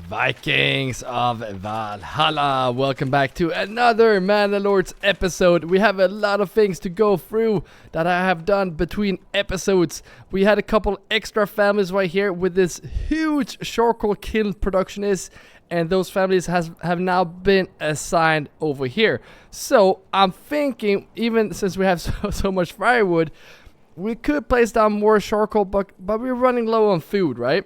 Vikings of Valhalla, welcome back to another Manor Lords episode. We have a lot of things to go through that I have done between episodes. We had a couple extra families right here with this huge charcoal kiln production is, and those families have now been assigned over here. So I'm thinking, even since we have so much firewood, we could place down more charcoal, but we're running low on food, right?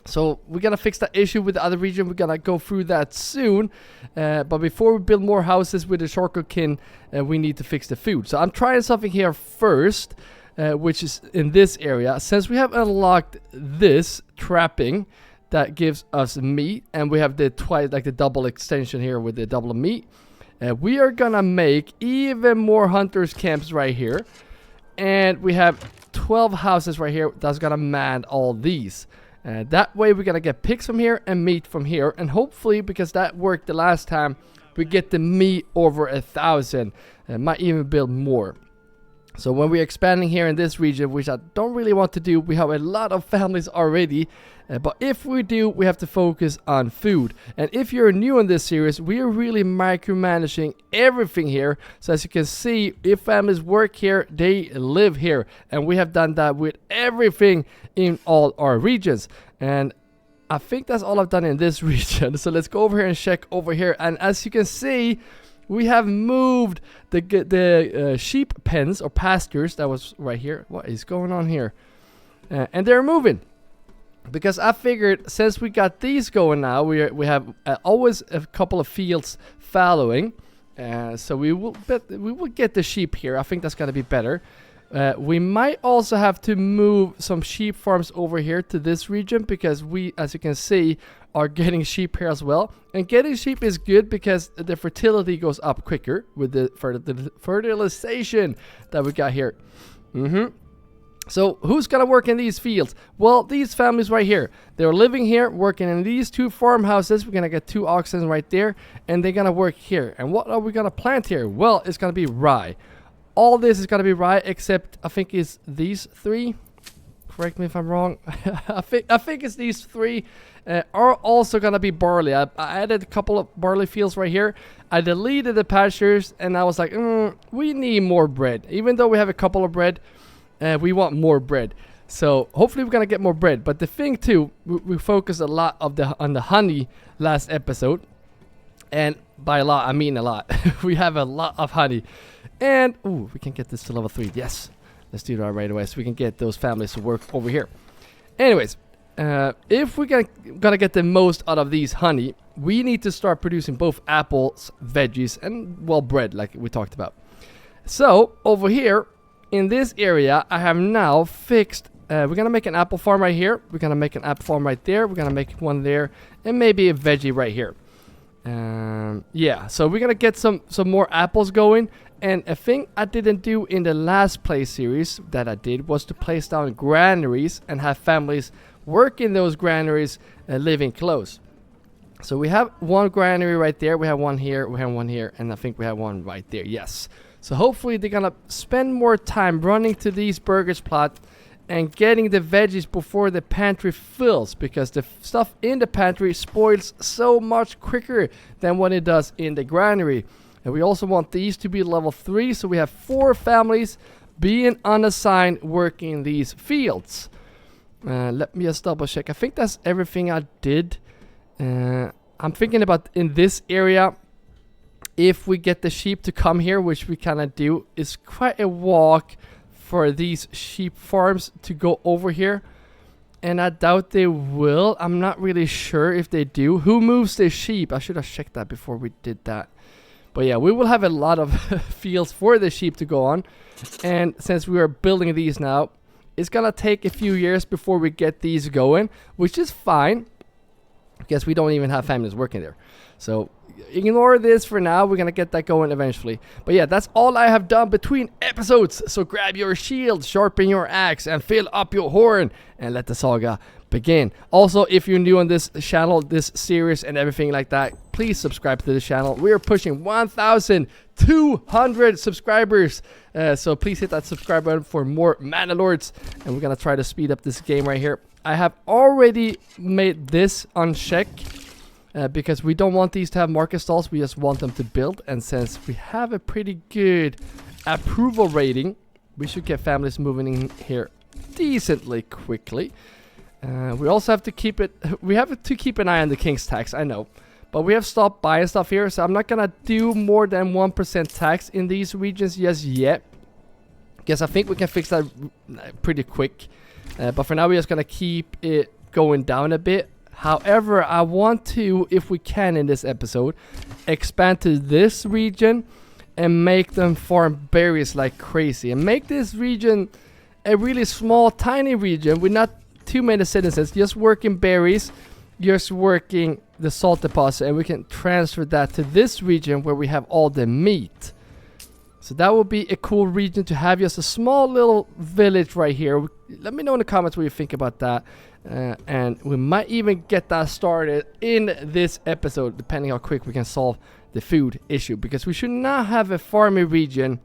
So we're gonna fix that issue with the other region. We're gonna go through that soon. But before we build more houses with the charcoal kiln, we need to fix the food. So I'm trying something here first, which is in this area. Since we have unlocked this trapping that gives us meat, and we have the the double extension here with the double meat, we are gonna make even more hunters camps right here. And we have 12 houses right here that's gonna man all these. That way we're gonna get pigs from here and meat from here, and hopefully, because that worked the last time, we get the meat over 1,000 and might even build more. So when we're expanding here in this region, which I don't really want to do, we have a lot of families already, but if we do, we have to focus on food. And if you're new in this series, we are really micromanaging everything here. So as you can see, if families work here, they live here, and we have done that with everything in all our regions. And I think that's all I've done in this region. So let's go over here and check over here. And as you can see, we have moved the sheep pens or pastures that was right here. What is going on here? And they're moving, because I figured since we got these going now, we have always a couple of fields following. So we will get the sheep here. I think that's gonna be better. We might also have to move some sheep farms over here to this region, because we, as you can see, are getting sheep here as well. And getting sheep is good because the fertility goes up quicker with the fertilization that we got here. So who's gonna work in these fields? Well, these families right here, they're living here, working in these two farmhouses. We're gonna get 2 oxen right there, and they're gonna work here. And what are we gonna plant here? Well, it's gonna be rye. All this is gonna be rye, except I think it's these 3. Correct me if I'm wrong. I think it's these 3 are also gonna be barley. I added a couple of barley fields right here. I deleted the pastures, and I was like, we need more bread. Even though we have a couple of bread, we want more bread. So hopefully we're gonna get more bread. But the thing too, we focused a lot on the honey last episode, and by a lot I mean a lot. We have a lot of honey. And, ooh, we can get this to level 3. Yes. Let's do that right away so we can get those families to work over here. Anyways, if we're gonna get the most out of these honey, we need to start producing both apples, veggies, and, well, bread, like we talked about. So, over here, in this area, I have now fixed, we're gonna make an apple farm right here. We're gonna make an apple farm right there. We're gonna make one there, and maybe a veggie right here. Yeah, so we're gonna get some more apples going. And a thing I didn't do in the last play series that I did was to place down granaries and have families work in those granaries, living close. So we have one granary right there, we have one here, we have one here, and I think we have one right there. Yes. So hopefully they're gonna spend more time running to these burgers plot and getting the veggies before the pantry fills, because the stuff in the pantry spoils so much quicker than what it does in the granary. And we also want these to be level 3, so we have 4 families being unassigned working these fields. Let me just double check. I think that's everything I did. I'm thinking about in this area, if we get the sheep to come here, which we kind of do, it's quite a walk for these sheep farms to go over here. And I doubt they will. I'm not really sure if they do. Who moves the sheep? I should have checked that before we did that. But yeah, we will have a lot of fields for the sheep to go on. And since we are building these now, it's gonna take a few years before we get these going, which is fine, because we don't even have families working there. So ignore this for now. We're gonna get that going eventually. But yeah, that's all I have done between episodes. So grab your shield, sharpen your axe, and fill up your horn, and let the saga begin. Also, if you're new on this channel, this series, and everything like that, please subscribe to the channel. We are pushing 1,200 subscribers, so please hit that subscribe button for more Manor Lords, and we're gonna try to speed up this game right here. I have already made this uncheck because we don't want these to have market stalls. We just want them to build. And since we have a pretty good approval rating, we should get families moving in here decently quickly. We also have to keep it. We have to keep an eye on the King's tax. I know, but we have stopped buying stuff here, so I'm not gonna do more than 1% tax in these regions just yet. Guess I think we can fix that pretty quick. But for now, we're just gonna keep it going down a bit. However, I want to, if we can in this episode, expand to this region and make them farm berries like crazy. And make this region a really small, tiny region with not too many citizens. Just working berries, just working the salt deposit. And we can transfer that to this region where we have all the meat. So that would be a cool region to have, just a small little village right here. Let me know in the comments what you think about that. And we might even get that started in this episode, depending how quick we can solve the food issue. Because we should not have a farming region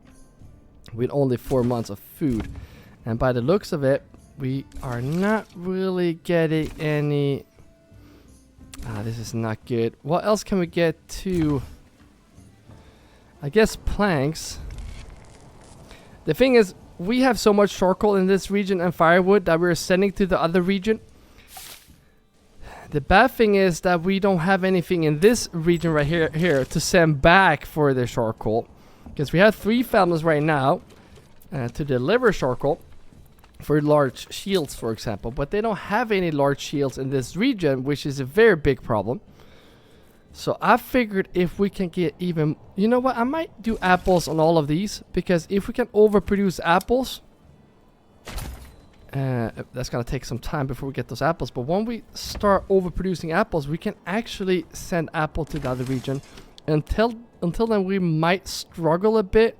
with only 4 months of food. And by the looks of it, we are not really getting any... this is not good. What else can we get to? I guess planks. The thing is, we have so much charcoal in this region and firewood that we're sending to the other region. The bad thing is that we don't have anything in this region right here to send back for the charcoal. Because we have 3 families right now to deliver charcoal for large shields, for example. But they don't have any large shields in this region, which is a very big problem. So I figured if we can get even... You know what? I might do apples on all of these. Because if we can overproduce apples... that's going to take some time before we get those apples. But when we start overproducing apples, we can actually send apple to the other region. Until then, we might struggle a bit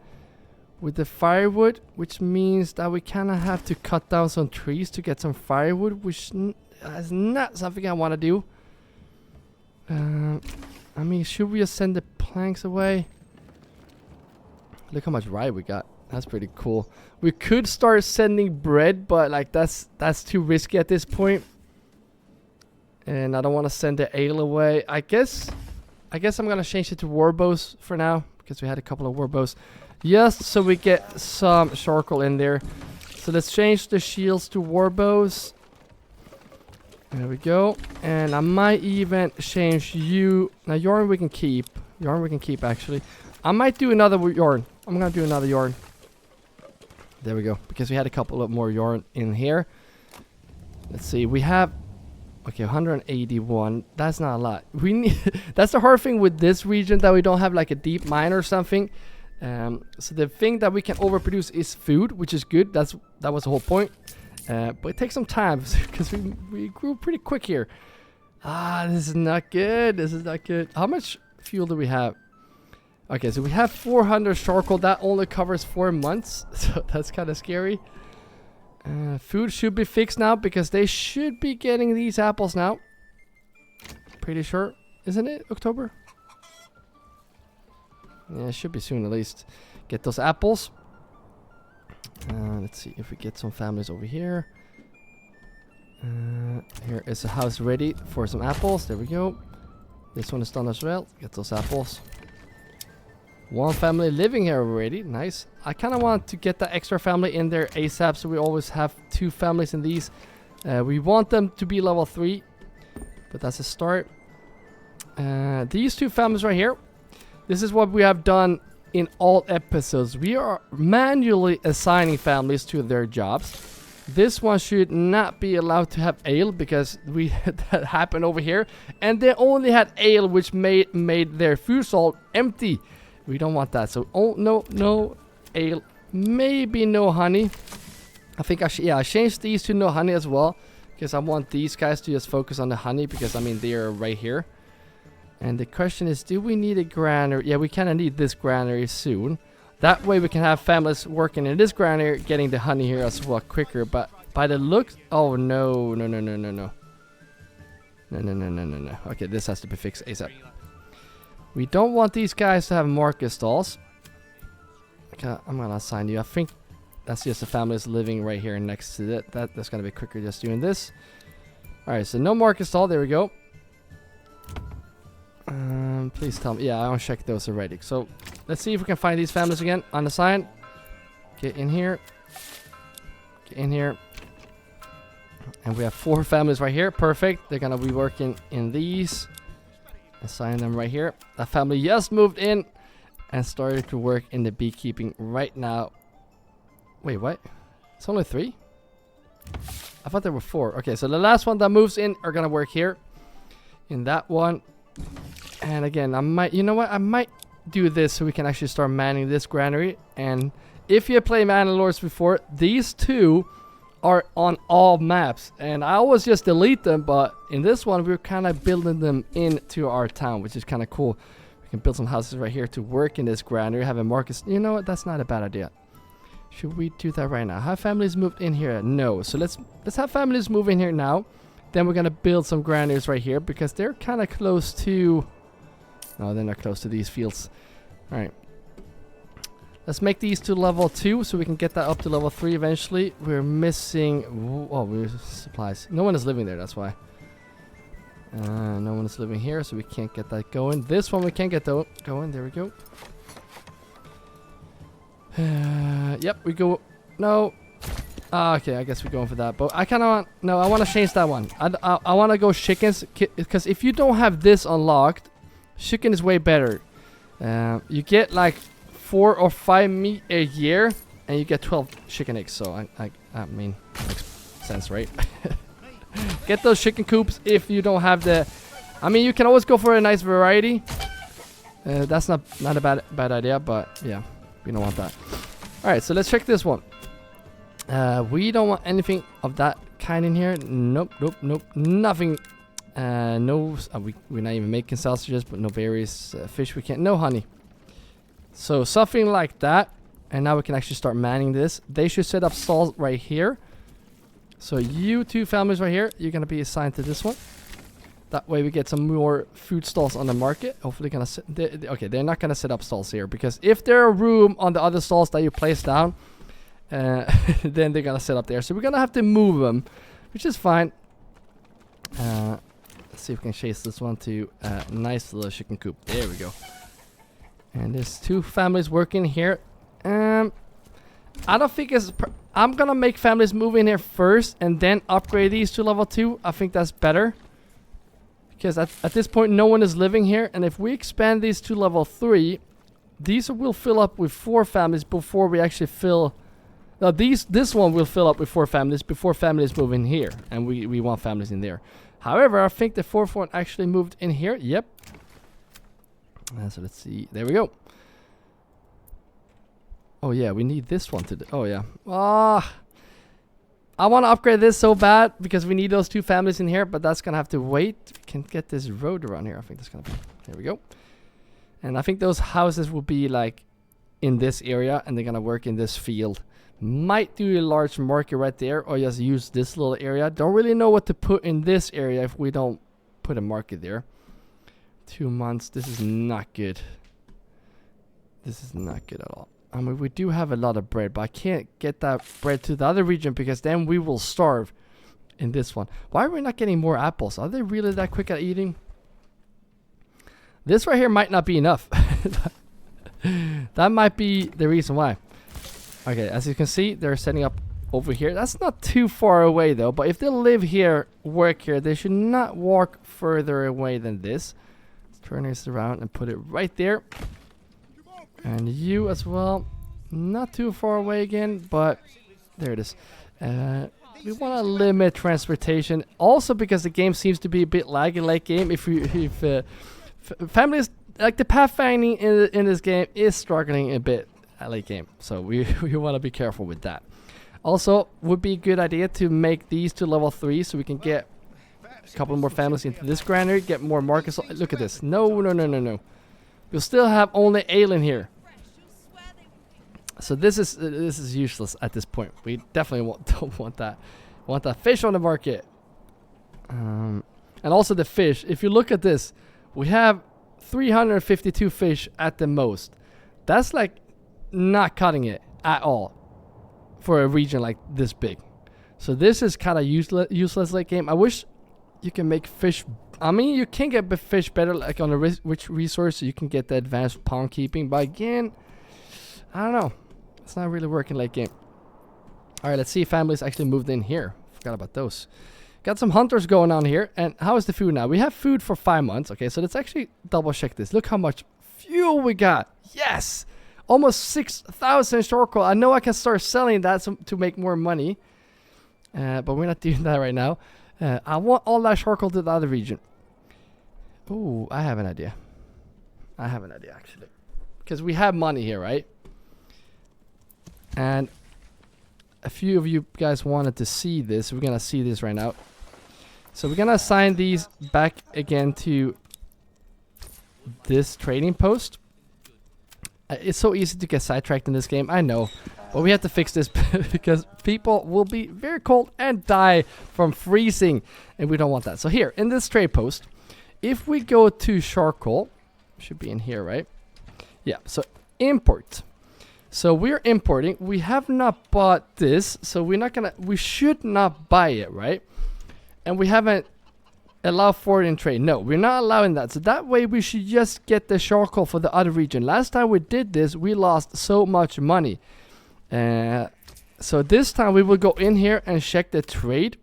with the firewood. Which means that we kind of have to cut down some trees to get some firewood. Which is not something I want to do. I mean, should we just send the planks away? Look how much rye we got. That's pretty cool. We could start sending bread, but like that's too risky at this point. And I don't want to send the ale away. I guess I'm gonna change it to war bows for now, because we had a couple of war bows. Just so we get some charcoal in there. So let's change the shields to war bows. There we go. And I might even change you. Now yarn we can keep. Yarn we can keep actually. I might do another yarn. I'm gonna do another yarn. There we go. Because we had a couple of more yarn in here. Let's see. We have... Okay, 181. That's not a lot. We need... That's the hard thing with this region, that we don't have like a deep mine or something. So the thing that we can overproduce is food, which is good. That was the whole point. But it takes some time because we grew pretty quick here. This is not good. This is not good. How much fuel do we have? Okay, so we have 400 charcoal. That only covers 4 months. So that's kind of scary. Food should be fixed now because they should be getting these apples now. Pretty sure. Isn't it October? Yeah, it should be soon at least. Get those apples. Let's see if we get some families over here. Here is a house ready for some apples. There we go. This one is done as well. Get those apples. One family living here already. Nice. I kind of want to get that extra family in there ASAP, so we always have 2 families in these. We want them to be level 3, but that's a start. These 2 families right here. This is what we have done in all episodes. We are manually assigning families to their jobs. This one should not be allowed to have ale because that happened over here, and they only had ale, which made their food salt empty. We don't want that. So no ale, maybe no honey. I think I changed these to no honey as well, because I want these guys to just focus on the honey, because I mean they are right here. And the question is, do we need a granary? Yeah, we kind of need this granary soon. That way we can have families working in this granary, getting the honey here as well quicker. But by the looks... Oh, no. No. Okay, this has to be fixed ASAP. We don't want these guys to have market stalls. Okay, I'm going to assign you. I think that's just the families living right here next to it. That's going to be quicker just doing this. Alright, so no market stall. There we go. Please tell me. Yeah, I unchecked those already. So let's see if we can find these families again on the sign. Get in here. Get in here. And we have 4 families right here. Perfect. They're gonna be working in these. Assign them right here. That family just moved in and started to work in the beekeeping right now. Wait, what? It's only 3? I thought there were 4. Okay, so the last one that moves in are gonna work here. In that one. And again, I might, you know what? I might do this so we can actually start manning this granary. And if you play Manor Lords before, these 2 are on all maps. And I always just delete them, but in this one, we're kind of building them into our town, which is kind of cool. We can build some houses right here to work in this granary, have a market. You know what? That's not a bad idea. Should we do that right now? Have families moved in here? No. So let's have families move in here now. Then we're gonna build some granaries right here because they're kind of close to. No, they're not close to these fields. All right. Let's make these to level 2 so we can get that up to level 3 eventually. We're missing. Oh, we're supplies. No one is living there. That's why. No one is living here, so we can't get that going. This one we can get going. There we go. Yep, we go. No. Okay, I guess we're going for that. But I kind of want. No, I want to change that one. I want to go chickens. Because if you don't have this unlocked, chicken is way better. You get like 4 or 5 meat a year, and you get 12 chicken eggs. So I mean, makes sense, right? Get those chicken coops if you don't have the. I mean, you can always go for a nice variety. That's not a bad idea, but yeah, we don't want that. All right, so let's check this one. We don't want anything of that kind in here. Nope, nothing. No, we're not even making sausages, but no berries, fish we can't. No honey. So something like that, and now we can actually start manning this. They should set up stalls right here. So you 2 families right here, you're gonna be assigned to this one. That way we get some more food stalls on the market. Hopefully gonna okay, they're not gonna set up stalls here because if there are room on the other stalls that you place down, then they're gonna set up there. So we're gonna have to move them, which is fine. Let's see if we can chase this one to a nice little chicken coop. There we go. And there's 2 families working here. I don't think it's. I'm gonna make families move in here first and then upgrade these to level 2. I think that's better. Because at this point, no one is living here. And if we expand these to level 3, these will fill up with 4 families before we actually fill. Now, this one will fill up with 4 families before families move in here. And we want families in there. However, I think the 4th one actually moved in here. Yep. So let's see. There we go. Oh, yeah. We need this one to... Oh, yeah. I want to upgrade this so bad because we need those 2 families in here. But that's going to have to wait. We can get this road around here. I think that's going to be... There we go. And I think those houses will be like in this area. And they're going to work in this field. Might do a large market right there. Or just use this little area. Don't really know what to put in this area if we don't put a market there. 2 months. This is not good. This is not good at all. I mean, we do have a lot of bread, but I can't get that bread to the other region because then we will starve in this one. Why are we not getting more apples? Are they really that quick at eating? This right here might not be enough. That might be the reason why. Okay, as you can see, they're setting up over here. That's not too far away though, but if they live here, work here, they should not walk further away than this. Let's turn this around and put it right there. And you as well. Not too far away again, but there it is. We want to limit transportation. Also because the game seems to be a bit laggy late game. If families, like the pathfinding in this game is struggling a bit at late game. So we want to be careful with that. Also, would be a good idea to make these to level 3 so we can get a couple more families into this granary, get more markets. Look at this. No. We'll still have only ale in here. So this is useless at this point. We definitely don't want that. We want that fish on the market. And also the fish. If you look at this, we have 352 fish at the most. That's like not cutting it at all for a region like this big. So this is kind of useless late game. I wish you can make fish. I mean, you can get fish better, like on a rich resource, so you can get the advanced pond keeping. But again, I don't know. It's not really working late game. All right, let's see if families actually moved in here. Forgot about those. Got some hunters going on here. And how is the food now? We have food for 5 months. Okay, so let's actually double check this. Look how much fuel we got. Yes! Almost 6,000 charcoal. I know I can start selling that to make more money. But we're not doing that right now. I want all that charcoal to the other region. Ooh, I have an idea. I have an idea, actually. Because we have money here, right? And a few of you guys wanted to see this. We're going to see this right now. So we're going to assign these back again to this trading post. It's so easy to get sidetracked in this game, I know. But we have to fix this because people will be very cold and die from freezing. And we don't want that. So here, in this trade post, if we go to charcoal, should be in here, right? Yeah, so import. So we're importing. We have not bought this, so we should not buy it, right? And we haven't allowed for it in trade. No, we're not allowing that. So that way we should just get the charcoal for the other region. Last time we did this, we lost so much money. So this time we will go in here and check the trade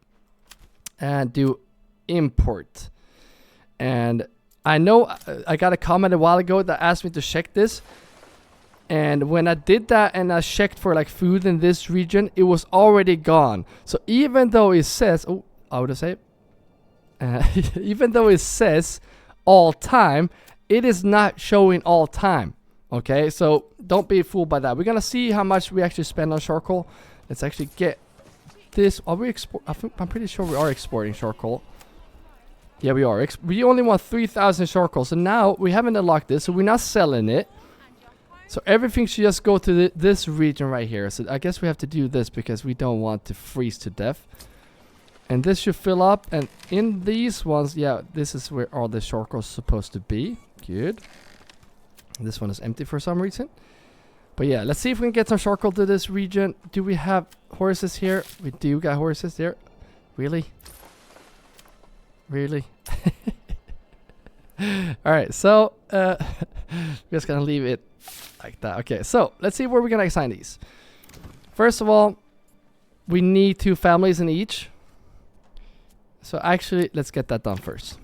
and do import. And I know I got a comment a while ago that asked me to check this. And when I did that and I checked for like food in this region, it was already gone. So even though it says, oh, I would say, even though it says all time, it is not showing all time. Okay, so don't be fooled by that. We're gonna see how much we actually spend on charcoal. Let's actually get this. Are we export? I'm pretty sure we are exporting charcoal. Yeah, we are. We only want 3,000 charcoal. So now we haven't unlocked this, so we're not selling it. So everything should just go to this region right here. So I guess we have to do this because we don't want to freeze to death. And this should fill up. And in these ones, yeah, this is where all the charcoal is supposed to be. Good. This one is empty for some reason. But yeah, let's see if we can get some charcoal to this region. Do we have horses here? We do got horses there. Really? Really? Alright, so we're just gonna leave it like that. Okay, so let's see where we're gonna assign these. First of all, we need 2 families in each. So actually, let's get that done first.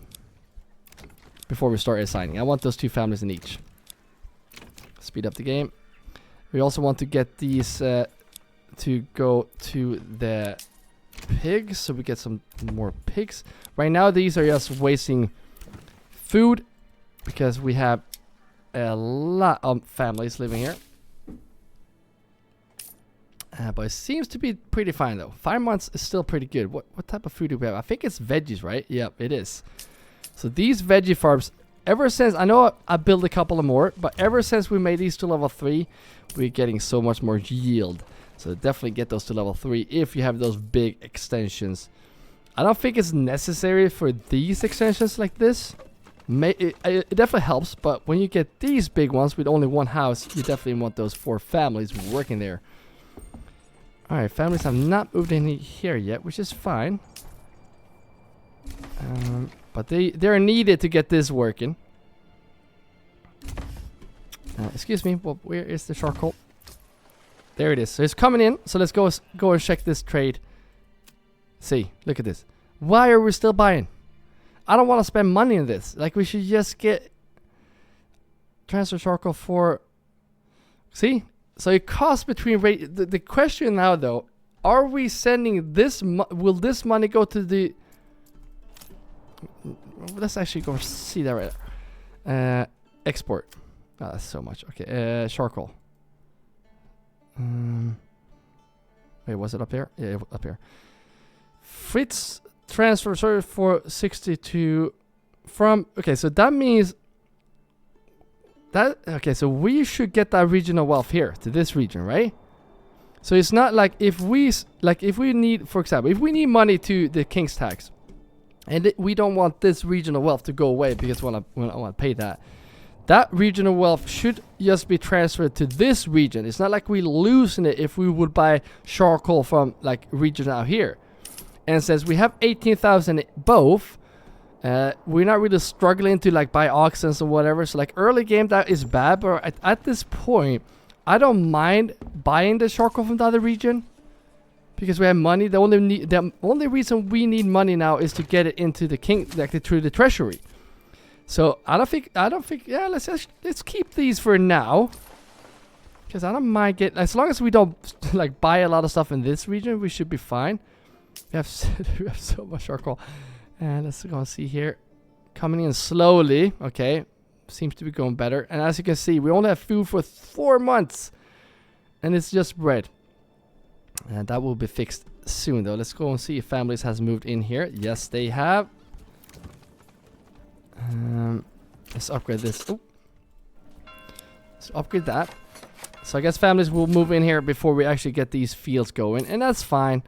Before we start assigning. I want those 2 families in each. Speed up the game. We also want to get these to go to the pigs. So we get some more pigs. Right now, these are just wasting food. Because we have a lot of families living here. But it seems to be pretty fine though. 5 months is still pretty good. What type of food do we have? I think it's veggies, right? Yep, it is. So these veggie farms, ever since, I know I built a couple of more, but ever since we made these to level 3, we're getting so much more yield. So definitely get those to level 3 if you have those big extensions. I don't think it's necessary for these extensions like this. It definitely helps, but when you get these big ones with only one house, you definitely want those 4 families working there. Alright, families have not moved in here yet, which is fine. But they're needed to get this working. Excuse me, well, where is the charcoal? There it is. So it's coming in. So let's go and check this trade. See, look at this. Why are we still buying? I don't want to spend money on this. Like, we should just get transfer charcoal for... See? So it costs between rate. The question now, though, are we sending this? Will this money go to the? Let's actually go see that right there. Export. Oh, that's so much. Okay. Charcoal. Wait, was it up here? Yeah, up here. Fritz transfer sorry for 62 from. Okay, so that means. Okay, so we should get that regional wealth here to this region, right? So it's not like if we need, for example, if we need money to the king's tax, and we don't want this regional wealth to go away because we want to pay that. That regional wealth should just be transferred to this region. It's not like we losing it if we would buy charcoal from like region out here. And since we have 18,000 both, We're not really struggling to like buy auctions or whatever. So like early game that is bad, but at this point, I don't mind buying the charcoal from the other region because we have money. The only reason we need money now is to get it into the through the treasury. So I don't think. Yeah, let's keep these for now. Because I don't mind as long as we don't like buy a lot of stuff in this region, we should be fine. We have so much charcoal. And let's go and see here. Coming in slowly. Okay. Seems to be going better. And as you can see, we only have food for 4 months. And it's just bread. And that will be fixed soon though. Let's go and see if families has moved in here. Yes, they have. Let's upgrade this. Oh. Let's upgrade that. So I guess families will move in here before we actually get these fields going. And that's fine.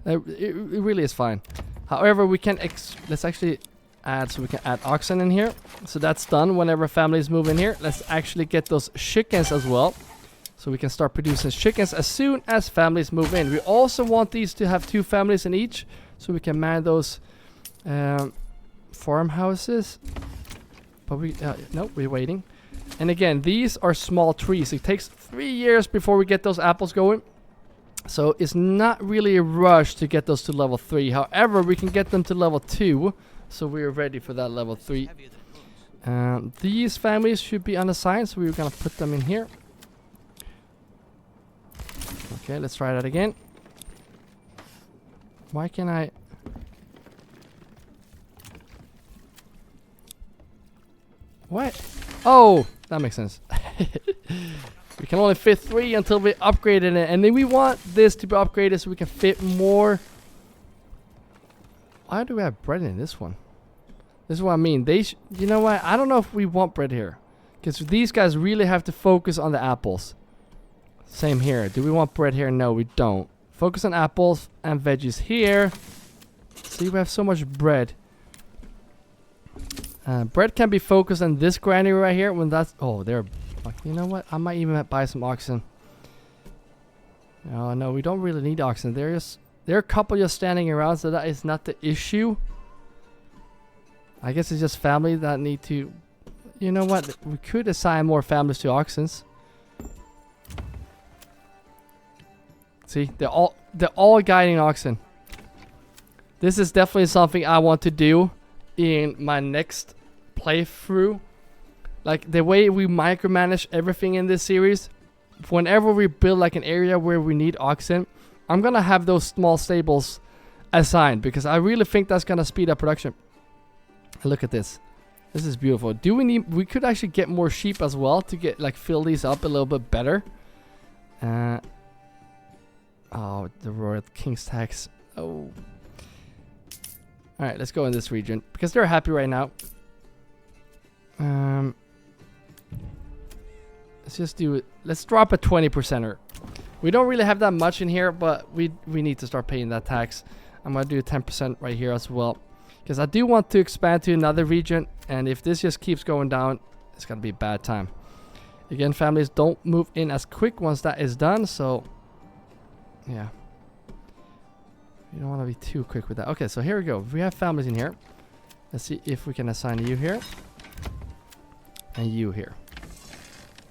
It really is fine. However, we can let's actually add, so we can add oxen in here. So that's done whenever families move in here. Let's actually get those chickens as well. So we can start producing chickens as soon as families move in. We also want these to have 2 families in each. So we can man those farmhouses. But no, we're waiting. And again, these are small trees. It takes 3 years before we get those apples going. So it's not really a rush to get those to level 3. However, we can get them to level 2. So we're ready for that level 3. These families should be unassigned. So we're going to put them in here. Okay, let's try that again. Why can I... What? Oh, that makes sense. We can only fit 3 until we upgraded it. And then we want this to be upgraded so we can fit more. Why do we have bread in this one? This is what I mean. You know what? I don't know if we want bread here. Because these guys really have to focus on the apples. Same here. Do we want bread here? No, we don't. Focus on apples and veggies here. See, we have so much bread. Bread can be focused on this granary right here. When that's... Oh, they're... You know what? I might even buy some oxen. Oh, no, we don't really need oxen. There are a couple just standing around, so that is not the issue. I guess it's just family that need to... You know what? We could assign more families to oxens. See? They're all guiding oxen. This is definitely something I want to do in my next playthrough. Like the way we micromanage everything in this series, whenever we build like an area where we need oxen, I'm gonna have those small stables assigned because I really think that's gonna speed up production. And look at this. This is beautiful. We could actually get more sheep as well to get like fill these up a little bit better. Oh, the Royal King's tax. Oh. Alright, let's go in this region because they're happy right now. Let's just do it. Let's drop a 20%er. We don't really have that much in here, but we need to start paying that tax. I'm gonna do 10% right here as well because I do want to expand to another region, and if this just keeps going down, it's gonna be a bad time. Again, families don't move in as quick once that is done, so yeah. You don't want to be too quick with that. Okay, so here we go. We have families in here. Let's see if we can assign you here. And you here.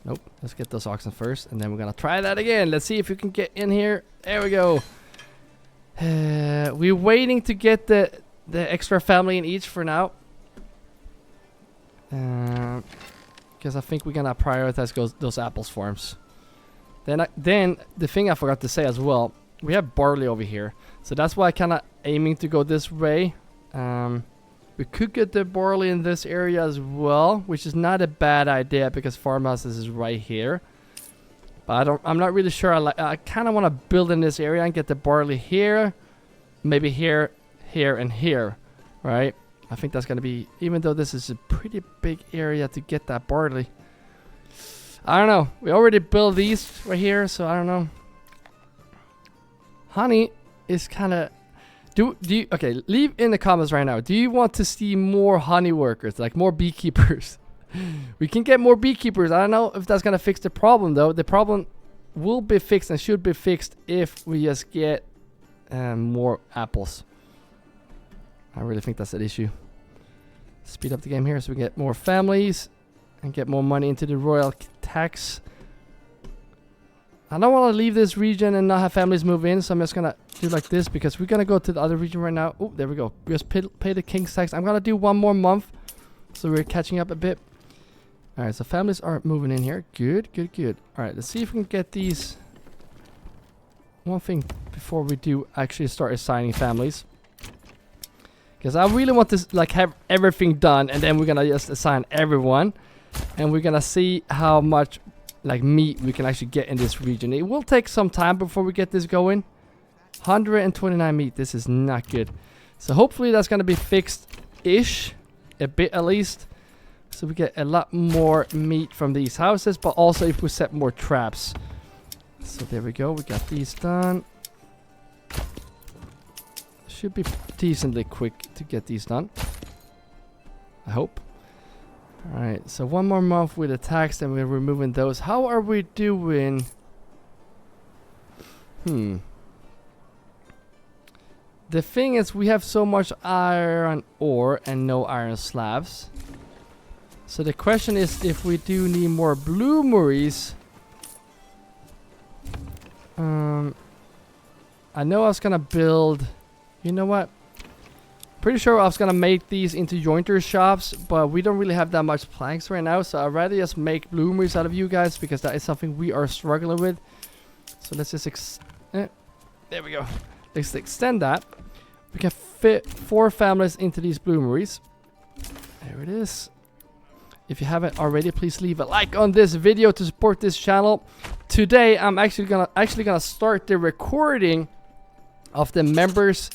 Nope. Let's get those oxen first. And then we're going to try that again. Let's see if we can get in here. There we go. We're waiting to get the extra family in each for now. Because I think we're going to prioritize those apples farms. Then the thing I forgot to say as well. We have barley over here. So that's why I kind of aiming to go this way. We could get the barley in this area as well, which is not a bad idea because farmhouses is right here. But I'm not really sure. I kind of want to build in this area and get the barley here, maybe here, here, and here, right? I think that's going to be, even though this is a pretty big area to get that barley. I don't know. We already built these right here, so I don't know. Honey is kind of... Do you... Okay, leave in the comments right now. Do you want to see more honey workers? Like more beekeepers? We can get more beekeepers. I don't know if that's going to fix the problem, though. The problem will be fixed and should be fixed if we just get more apples. I really think that's an issue. Speed up the game here so we get more families and get more money into the royal tax. I don't want to leave this region and not have families move in, so I'm just gonna do like this because we're gonna go to the other region right now. Oh, there we go. We just pay the king's tax. I'm gonna do one more month, so we're catching up a bit. All right, so families are moving in here. Good, good, good. All right, let's see if we can get these. One thing before we do actually start assigning families, because I really want to like have everything done, and then we're gonna just assign everyone, and we're gonna see how much like meat we can actually get in this region. It will take some time before we get this going. 129 meat. This is not good. So hopefully that's gonna be fixed-ish, a bit at least. So we get a lot more meat from these houses, but also if we set more traps. So there we go. We got these done. Should be decently quick to get these done, I hope. Alright, so one more month with the tax, and we're removing those. How are we doing? The thing is, we have so much iron ore and no iron slabs. So the question is if we do need more bloomeries. I know I was gonna build... You know what? Pretty sure I was gonna make these into jointer shops, but we don't really have that much planks right now, so I'd rather just make bloomeries out of you guys because that is something we are struggling with. So let's just there we go. Let's extend that. We can fit 4 families into these bloomeries. There it is. If you haven't already, please leave a like on this video to support this channel. Today I'm actually gonna start the recording of the members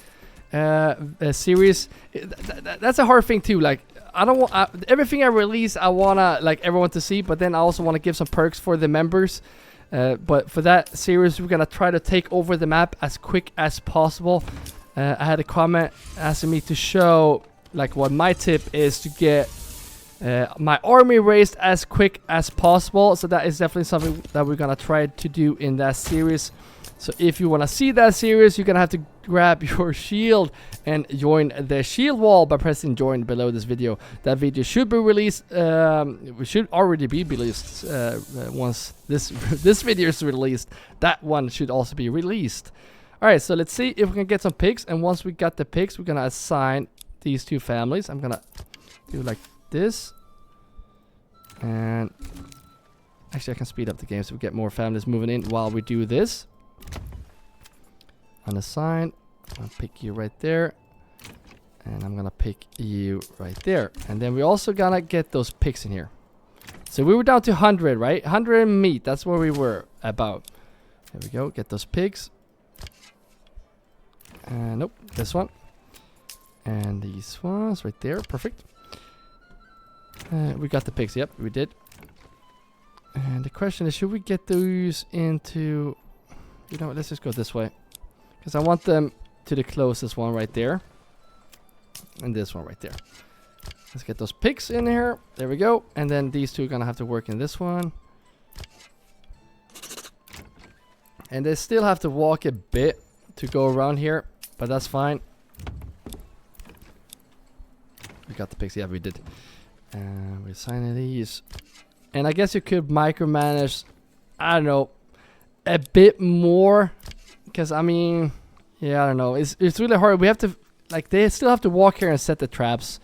series. That's a hard thing too. Like I don't want everything I release I wanna like everyone to see, but then I also want to give some perks for the members. But for that series we're gonna try to take over the map as quick as possible. I had a comment asking me to show like what my tip is to get my army raised as quick as possible. So that is definitely something that we're gonna try to do in that series. So if you want to see that series, you're gonna have to grab your shield and join the shield wall by pressing join below this video. That video should be released. We should already be released once this video is released. That one should also be released. All right, so let's see if we can get some pigs. And once we got the pigs, we're gonna assign these 2 families. I'm gonna do like this, and actually I can speed up the game so we get more families moving in while we do this. Unassign. I'll pick you right there, and I'm gonna pick you right there, and then we're also gonna get those pigs in here. So we were down to 100, right? 100 meat, that's where we were about. There we go. Get those pigs. Nope, this one and these ones right there. Perfect. We got the pigs. Yep, we did. And the question is, should we get those into... You know what, let's just go this way. Because I want them to the closest one right there. And this one right there. Let's get those pigs in here. There we go. And then these 2 are going to have to work in this one. And they still have to walk a bit to go around here. But that's fine. We got the pigs. Yeah, we did. We're assigning these. And I guess you could micromanage, I don't know, a bit more. Because, I mean, yeah, I don't know. It's really hard. We have to, like, they still have to walk here and set the traps.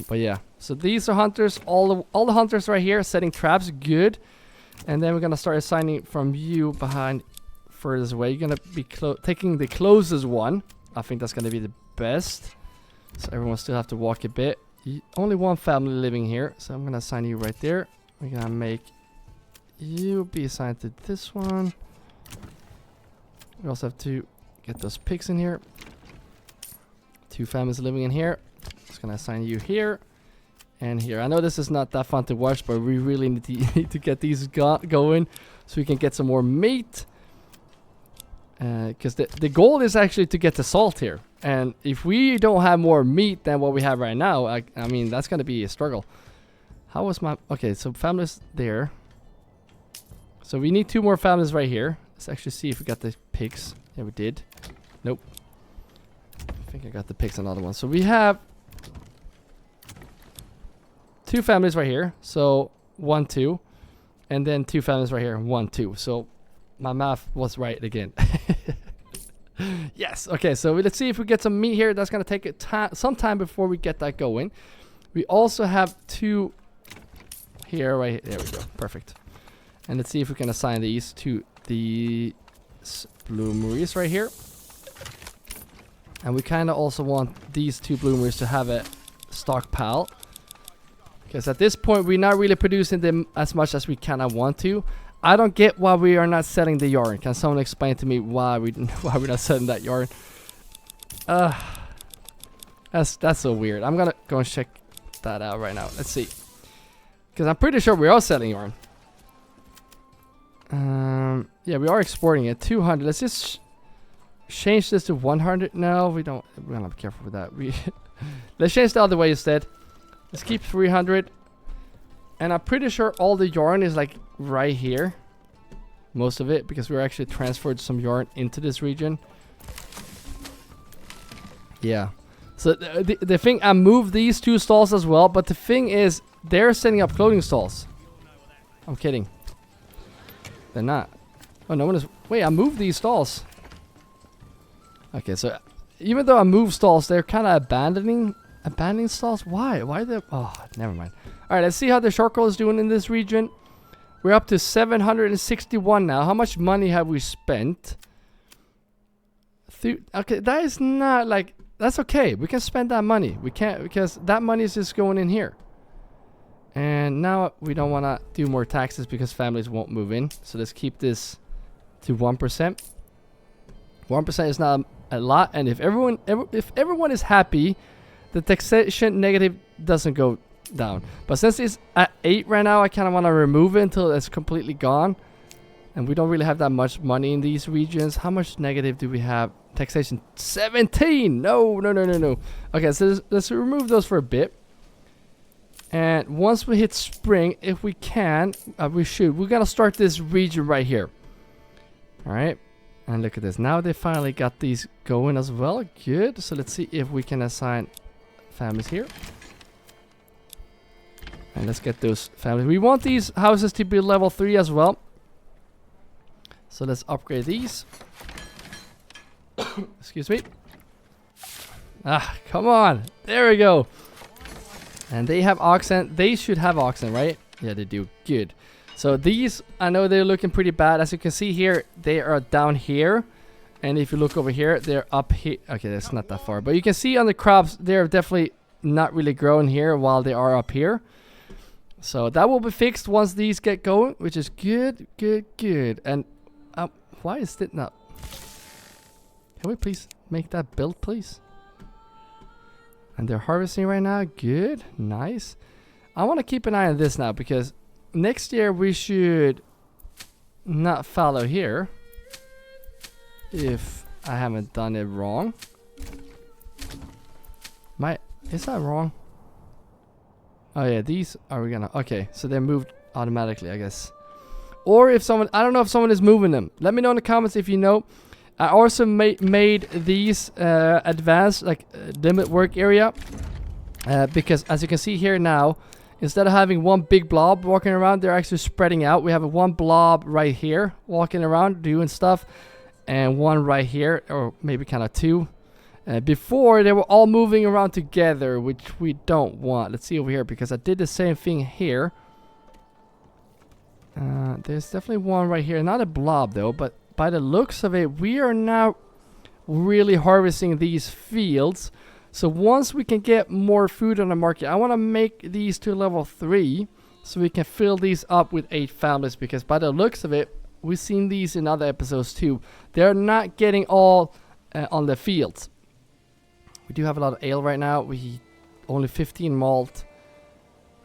But yeah. So these are hunters. All the hunters right here setting traps. Good. And then we're going to start assigning from you behind furthest away. You're going to be taking the closest one. I think that's going to be the best. So everyone still have to walk a bit. Only one family living here, so I'm going to assign you right there. We're going to make you be assigned to this one. We also have to get those pigs in here. 2 families living in here. Just going to assign you here and here. I know this is not that fun to watch, but we really need to get these going so we can get some more meat. Because the goal is actually to get the salt here. And if we don't have more meat than what we have right now, I mean, that's going to be a struggle. How was my... Okay, so families there. So we need 2 more families right here. Let's actually see if we got the pigs. Yeah, we did. Nope. I think I got the pigs, another one. So we have 2 families right here. So 1, 2. And then 2 families right here. 1, 2. So my math was right again. Yes. Okay, so let's see if we get some meat here. That's going to take some time before we get that going. We also have 2 here, right here. There we go. Perfect. And let's see if we can assign these to the bloomeries right here. And we kind of also want these 2 bloomeries to have a stockpile. Because at this point, we're not really producing them as much as we kind of want to. I don't get why we are not selling the yarn. Can someone explain to me why we're not selling that yarn? That's so weird. I'm gonna go and check that out right now. Let's see. Because I'm pretty sure we are selling yarn. Yeah, we are exporting it. 200. Let's just change this to 100. No, we don't. We're gonna be careful with that. Let's change the other way instead. Let's keep 300. And I'm pretty sure all the yarn is like right here. Most of it, because we're actually transferred some yarn into this region. Yeah. So the thing, I moved these 2 stalls as well, but the thing is, they're setting up clothing stalls. I'm kidding. They're not. Oh, no one is. Wait, I moved these stalls. Okay, so even though I moved stalls, they're kind of abandoning stalls. Why? Why they? Oh, never mind. All right, let's see how the charcoal is doing in this region. We're up to 761 now. How much money have we spent? Okay, that is not like, that's okay. We can spend that money. We can't, because that money is just going in here. And now we don't want to do more taxes because families won't move in. So let's keep this to 1%. 1% is not a lot. And if everyone is happy, the taxation negative doesn't go down. But since it's at 8 right now, I kind of want to remove it until it's completely gone. And we don't really have that much money in these regions. How much negative do we have? Taxation 17. No. Okay, so let's remove those for a bit. And once we hit spring, if we can, we're gonna start this region right here. All right, and look at this. Now they finally got these going as well. Good. So let's see if we can assign families here. And let's get those families. We want these houses to be level 3 as well. So let's upgrade these. Excuse me. Ah, come on. There we go. And they have oxen. They should have oxen, right? Yeah, they do. Good. So these, I know they're looking pretty bad. As you can see here, they are down here. And if you look over here, they're up here. Okay, that's not that far. But you can see on the crops, they're definitely not really growing here while they are up here. So that will be fixed once these get going, which is good. And why is it not? Can we please make that build, please? And they're harvesting right now. Good. Nice. I want to keep an eye on this now because next year we should not follow here. If I haven't done it wrong. Is that wrong? Oh yeah, these are we gonna... Okay, so they're moved automatically, I guess. Or if someone... I don't know if someone is moving them. Let me know in the comments if you know. I also made these advanced, like, limit work area. Because as you can see here now, instead of having one big blob walking around, they're actually spreading out. We have one blob right here walking around doing stuff. And one right here, or maybe kind of 2. Before, they were all moving around together, which we don't want. Let's see over here, because I did the same thing here. There's definitely one right here. Not a blob, though, but by the looks of it, we are now really harvesting these fields. So once we can get more food on the market, I want to make these to level 3, so we can fill these up with 8 families, because by the looks of it, we've seen these in other episodes too. They're not getting all on the fields. We do have a lot of ale right now. We only 15 malt.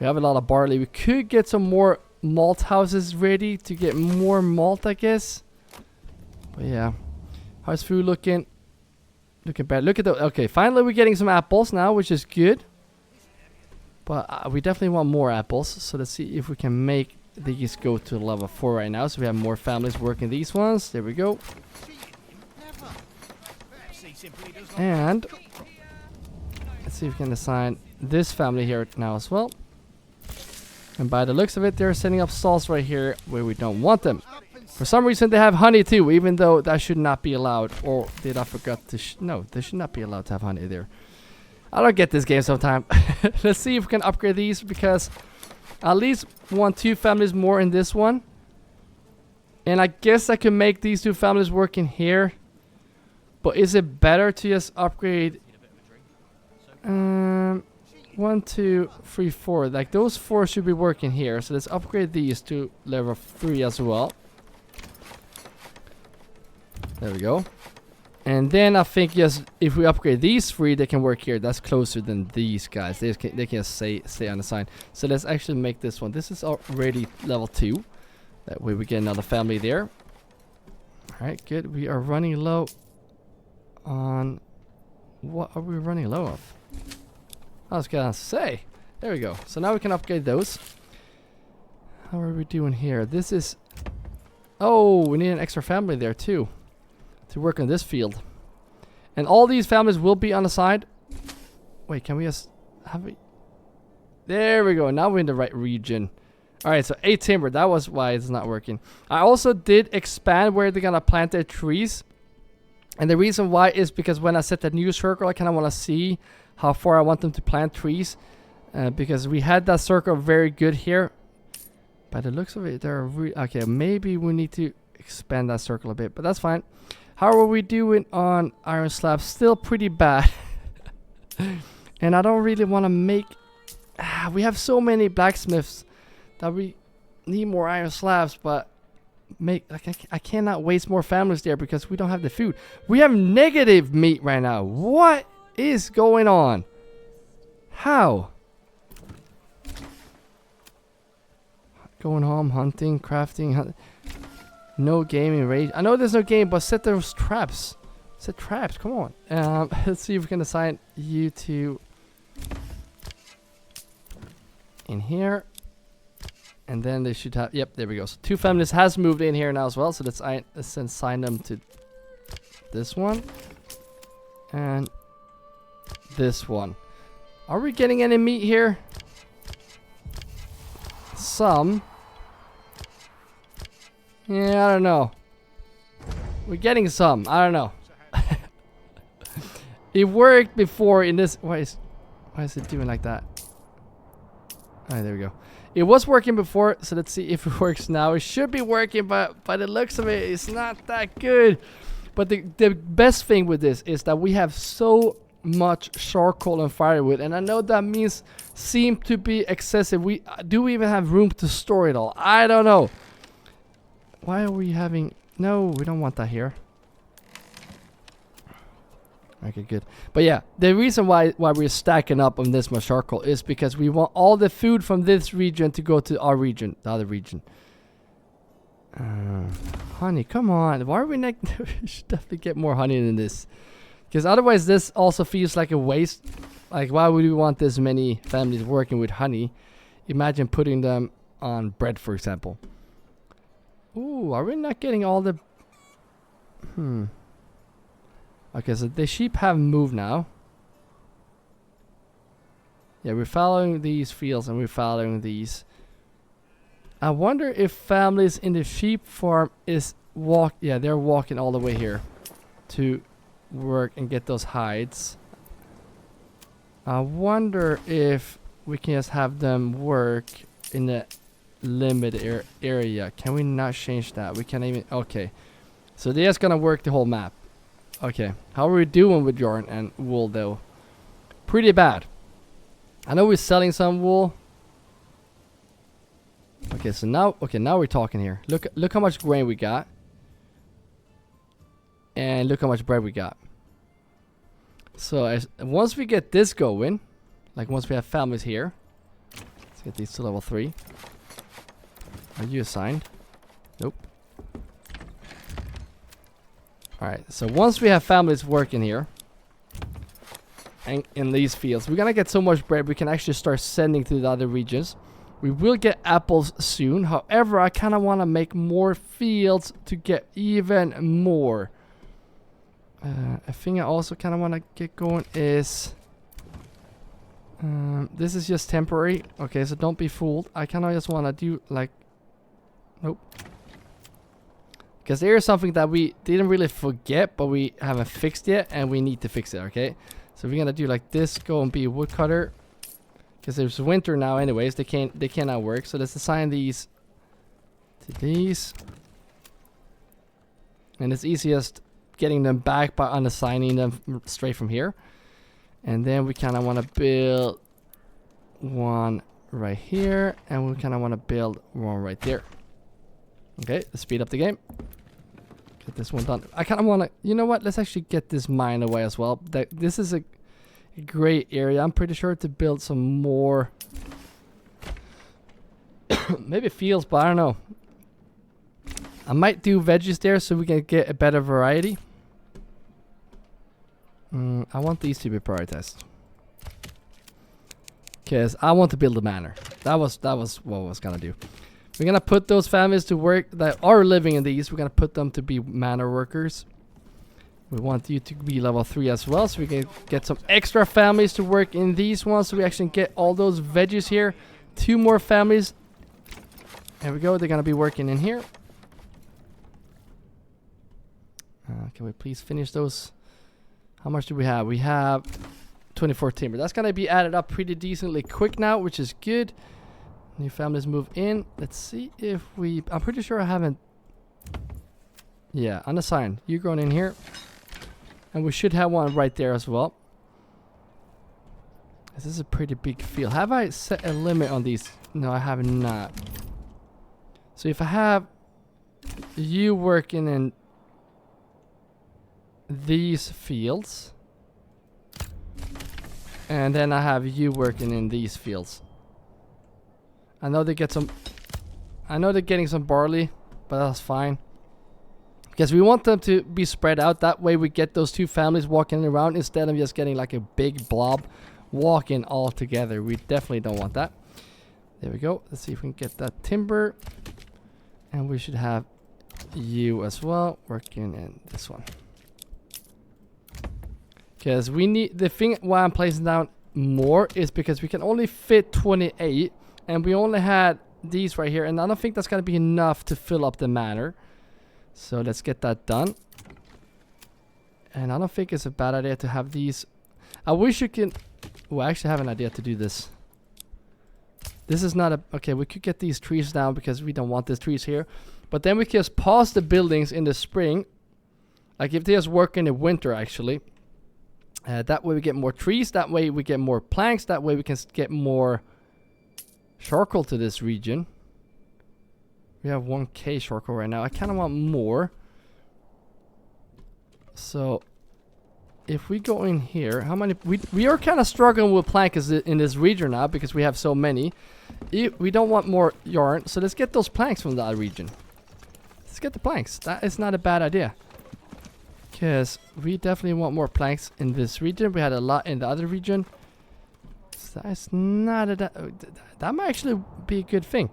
We have a lot of barley. We could get some more malt houses ready to get more malt, I guess. But yeah, how's food looking? Looking bad. Look at the... Okay, finally we're getting some apples now, which is good. But we definitely want more apples. So let's see if we can make these go to level 4 right now. So we have more families working these ones. There we go. And let's see if we can assign this family here now as well. And by the looks of it, they're setting up stalls right here where we don't want them. For some reason, they have honey too, even though that should not be allowed. Or did I forget to... no, they should not be allowed to have honey there. I don't get this game sometimes. Let's see if we can upgrade these, because I at least want 2 families more in this one. And I guess I can make these 2 families work in here. But is it better to just upgrade... 1, 2, 3, 4. Like those 4 should be working here. So let's upgrade these to level 3 as well. There we go. And then I think yes, if we upgrade these 3, they can work here. That's closer than these guys. They can stay on the side. So let's actually make this one. This is already level 2. That way we get another family there. Alright, good. We are running low on... what are we running low of? I was gonna say. There we go. So now we can upgrade those. How are we doing here? This is... oh, we need an extra family there too. To work on this field. And all these families will be on the side. Wait, can we just... have we... there we go. Now we're in the right region. Alright, so 8 timber. That was why it's not working. I also did expand where they're gonna plant their trees. And the reason why is because when I set that new circle, I kind of want to see how far I want them to plant trees. Because we had that circle very good here. By the looks of it, they're okay, maybe we need to expand that circle a bit, but that's fine. How are we doing on iron slabs? Still pretty bad. And I don't really want to make... we have so many blacksmiths that we need more iron slabs, but I cannot waste more families there because we don't have the food. We have negative meat right now. What is going on? How? Going home, hunting, crafting, no gaming rage. I know there's no game, but set those traps. Set traps, come on. Let's see if we can assign you to in here. And then they should have, yep, there we go. So 2 families has moved in here now as well. So let's assign them to this one. And this one. Are we getting any meat here? Some. Yeah, I don't know. We're getting some. I don't know. It worked before in this. Why is it doing like that? Alright, there we go. It was working before, so let's see if it works now. It should be working, but by the looks of it, it's not that good. But the best thing with this is that we have so much charcoal and firewood, and I know that means seem to be excessive. Do we even have room to store it all? I don't know. Why are we having... no, we don't want that here. Okay, good. But yeah, the reason why we're stacking up on this much charcoal is because we want all the food from this region to go to our region, the other region. Honey, come on. Why are we not... we should definitely get more honey than this. Because otherwise this also feels like a waste. Like, why would we want this many families working with honey? Imagine putting them on bread, for example. Ooh, are we not getting all the... Okay, so the sheep have moved now. Yeah, we're following these fields and we're following these. I wonder if families in the sheep farm is yeah, they're walking all the way here to work and get those hides. I wonder if we can just have them work in the limited area. Can we not change that? We can't even... okay. So they're just gonna work the whole map. Okay. How are we doing with yarn and wool though? Pretty bad. I know we're selling some wool. Okay, so now... okay, now we're talking here. Look how much grain we got. And look how much bread we got. So once we get this going, like once we have families here, let's get these to level 3. Are you assigned? Nope. Alright, so once we have families working here and in these fields, we're gonna get so much bread we can actually start sending to the other regions. We will get apples soon. However, I kind of want to make more fields to get even more. A thing I also kind of want to get going is... This is just temporary. Okay, so don't be fooled. I kind of just want to do like... Nope. Because there is something that we didn't really forget, but we haven't fixed yet, and we need to fix it, okay? So we're going to do like this, go and be a woodcutter. Because there's winter now anyways, they cannot work. So let's assign these to these. And it's easiest getting them back by unassigning them straight from here. And then we kind of want to build one right here, and we kind of want to build one right there. Okay, let's speed up the game. Get this one done. I kind of want to, you know what? Let's actually get this mine away as well. This is a great area. I'm pretty sure to build some more. Maybe fields, but I don't know. I might do veggies there so we can get a better variety. I want these to be prioritized. Because I want to build a manor. That was what I was gonna do. We're gonna put those families to work that are living in these. We're gonna put them to be manor workers. We want you to be level 3 as well, so we can get some extra families to work in these ones. So we actually get all those veggies here. 2 more families. There we go. They're gonna be working in here. Can we please finish those? How much do we have? We have 24 timber. That's gonna be added up pretty decently quick now, which is good. New families move in. Let's see if we... I'm pretty sure I haven't... Yeah, unassigned. You going in here. And we should have one right there as well. This is a pretty big field. Have I set a limit on these? No, I have not. So if I have you working in these fields, and then I have you working in these fields. I know they get some... I know they're getting some barley, but that's fine. Because we want them to be spread out. That way we get those 2 families walking around instead of just getting like a big blob walking all together. We definitely don't want that. There we go. Let's see if we can get that timber. And we should have you as well working in this one. Because we need... The thing why I'm placing down more is because we can only fit 28. And we only had these right here. And I don't think that's going to be enough to fill up the manor. So let's get that done. And I don't think it's a bad idea to have these. I wish you can... Well, I actually have an idea to do this. This is not a... Okay, we could get these trees down because we don't want these trees here. But then we can just pause the buildings in the spring. Like if they just work in the winter, actually. That way we get more trees. That way we get more planks. That way we can get more charcoal to this region. We have 1k charcoal right now. I kind of want more. So if we go in here, how many... We are kind of struggling with planks in this region now because we have so many. We don't want more yarn. So let's get those planks from that region. Let's get the planks. That is not a bad idea. Because we definitely want more planks in this region. We had a lot in the other region. So that's not a... That might actually be a good thing.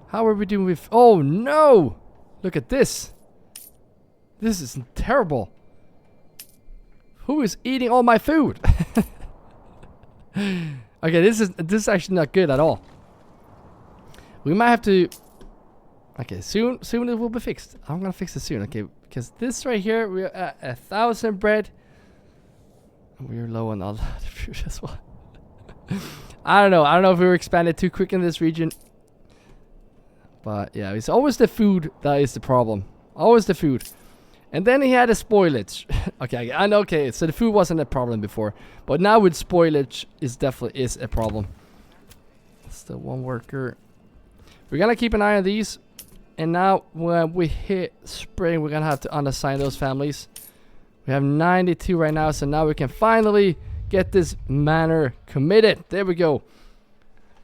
How are we doing with... Oh, no! Look at this. This is terrible. Who is eating all my food? Okay, this is actually not good at all. We might have to... Okay, soon it will be fixed. I'm gonna fix it soon, okay? Because this right here, we're at 1,000 bread. We're low on all the food as well. I don't know if we were expanded too quick in this region. But yeah, it's always the food that is the problem. Always the food. And then he had a spoilage. Okay, I know, okay, so the food wasn't a problem before. But now with spoilage, is definitely is a problem. Still 1 worker. We're gonna keep an eye on these. And now when we hit spring, we're gonna have to unassign those families. We have 92 right now, so now we can finally get this manor committed. There we go.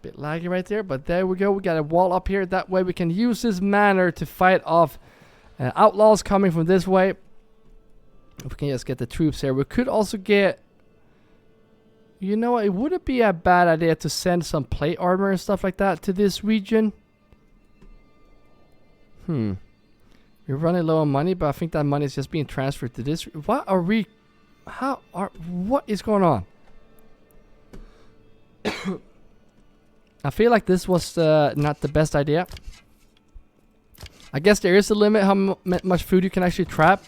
Bit laggy right there, but there we go. We got a wall up here. That way we can use this manor to fight off outlaws coming from this way. If we can just get the troops here. We could also get... You know what? It wouldn't be a bad idea to send some plate armor and stuff like that to this region. We're running low on money, but I think that money is just being transferred to this. What are we... What is going on? I feel like this was not the best idea. I guess there is a limit how much food you can actually trap.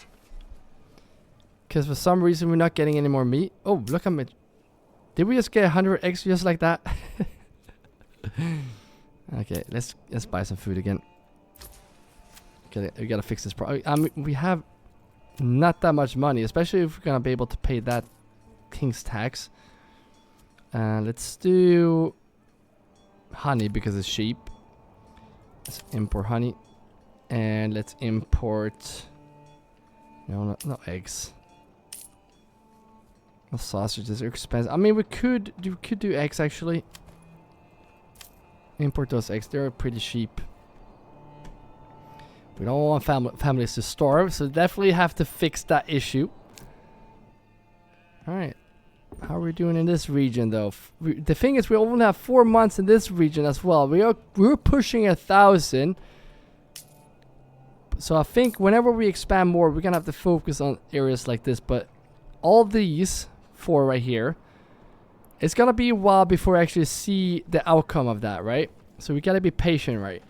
Because for some reason we're not getting any more meat. Oh, look how much. Did we just get 100 eggs just like that? Okay, let's buy some food again. Okay, we gotta fix this problem. I mean, we have not that much money, especially if we're gonna be able to pay that king's tax. Let's do honey because it's cheap. Let's import honey. And let's import... No, no eggs. No sausages are expensive. I mean, we could do eggs actually. Import those eggs. They're pretty cheap. We don't want families to starve, so definitely have to fix that issue. All right. How are we doing in this region, though? The thing is, we only have 4 months in this region as well. We're pushing 1,000. So I think whenever we expand more, we're gonna have to focus on areas like this. But all these 4 right here, it's gonna be a while before I actually see the outcome of that, right? So we gotta be patient, right?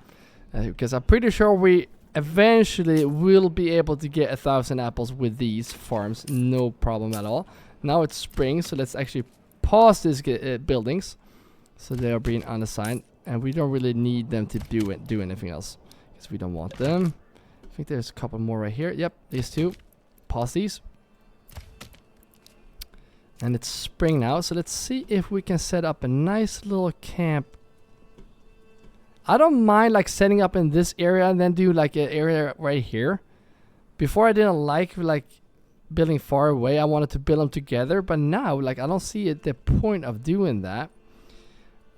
Because I'm pretty sure we eventually will be able to get 1,000 apples with these farms, no problem at all. Now it's spring, so let's actually pause these buildings, so they are being unassigned, and we don't really need them to do anything else, because we don't want them. I think there's a couple more right here. Yep, these 2. Pause these. And it's spring now, so let's see if we can set up a nice little camp. I don't mind like setting up in this area and then do like an area right here. Before I didn't like building far away. I wanted to build them together, but now like I don't see the point of doing that.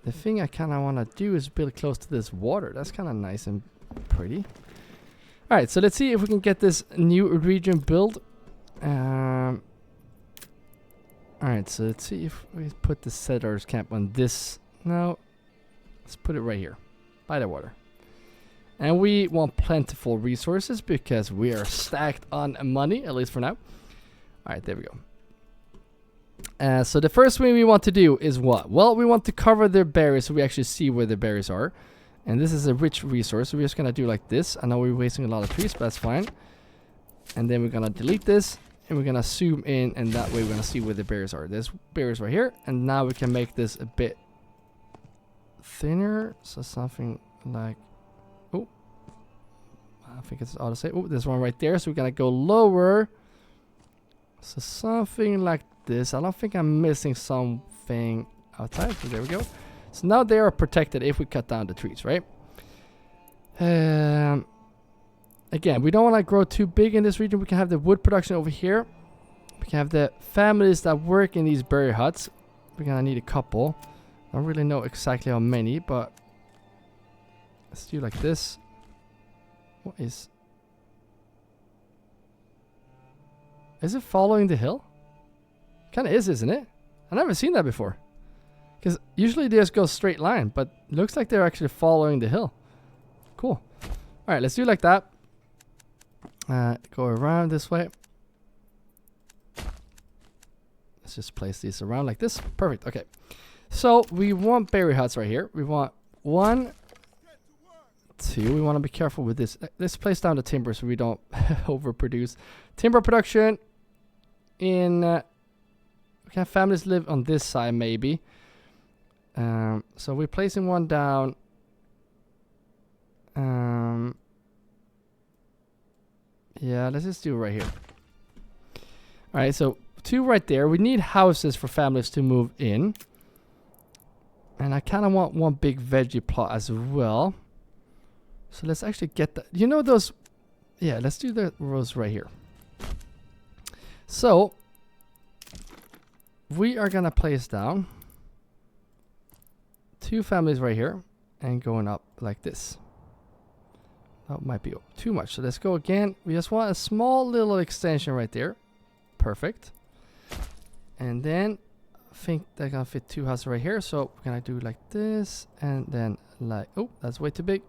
The thing I kind of want to do is build close to this water. That's kind of nice and pretty. All right, so let's see if we can get this new region built. All right, so let's see if we put the settlers camp on this. No, let's put it right here by the water. And we want plentiful resources because we are stacked on money, at least for now. All right, there we go. So the first thing we want to do is what? Well, we want to cover their berries so we actually see where the berries are. And this is a rich resource, so we're just going to do like this. I know we're wasting a lot of trees, but that's fine. And then we're going to delete this, and we're going to zoom in, and that way we're going to see where the berries are. There's berries right here, and now we can make this a bit thinner. So something like... Oh, I think it's auto save. Oh, there's one right there, so we're going to go lower. So something like this. I don't think I'm missing something outside, so there we go. So now they are protected if we cut down the trees, right? Again, we don't want to grow too big in this region. We can have the wood production over here. We can have the families that work in these berry huts. We're going to need a couple. I don't really know exactly how many, but let's do like this. What is... Is it following the hill? Kind of is, isn't it? I've never seen that before. Because usually they just go straight line, but it looks like they're actually following the hill. Cool. Alright, let's do like that. Go around this way. Let's just place these around like this. Perfect. Okay. So we want berry huts right here. We want 1, 2. We want to be careful with this. Let's place down the timber so we don't overproduce. Timber production in... we can have families live on this side maybe. So we're placing one down. Yeah, let's just do it right here. Alright, so 2 right there. We need houses for families to move in. And I kind of want one big veggie plot as well. So let's actually get that. You know those... Yeah, let's do the rows right here. So, we are going to place down 2 families right here and going up like this. That might be too much. So let's go again. We just want a small little extension right there. Perfect. And then I think they're going to fit 2 houses right here. So we're going to do like this and then like... Oh, that's way too big.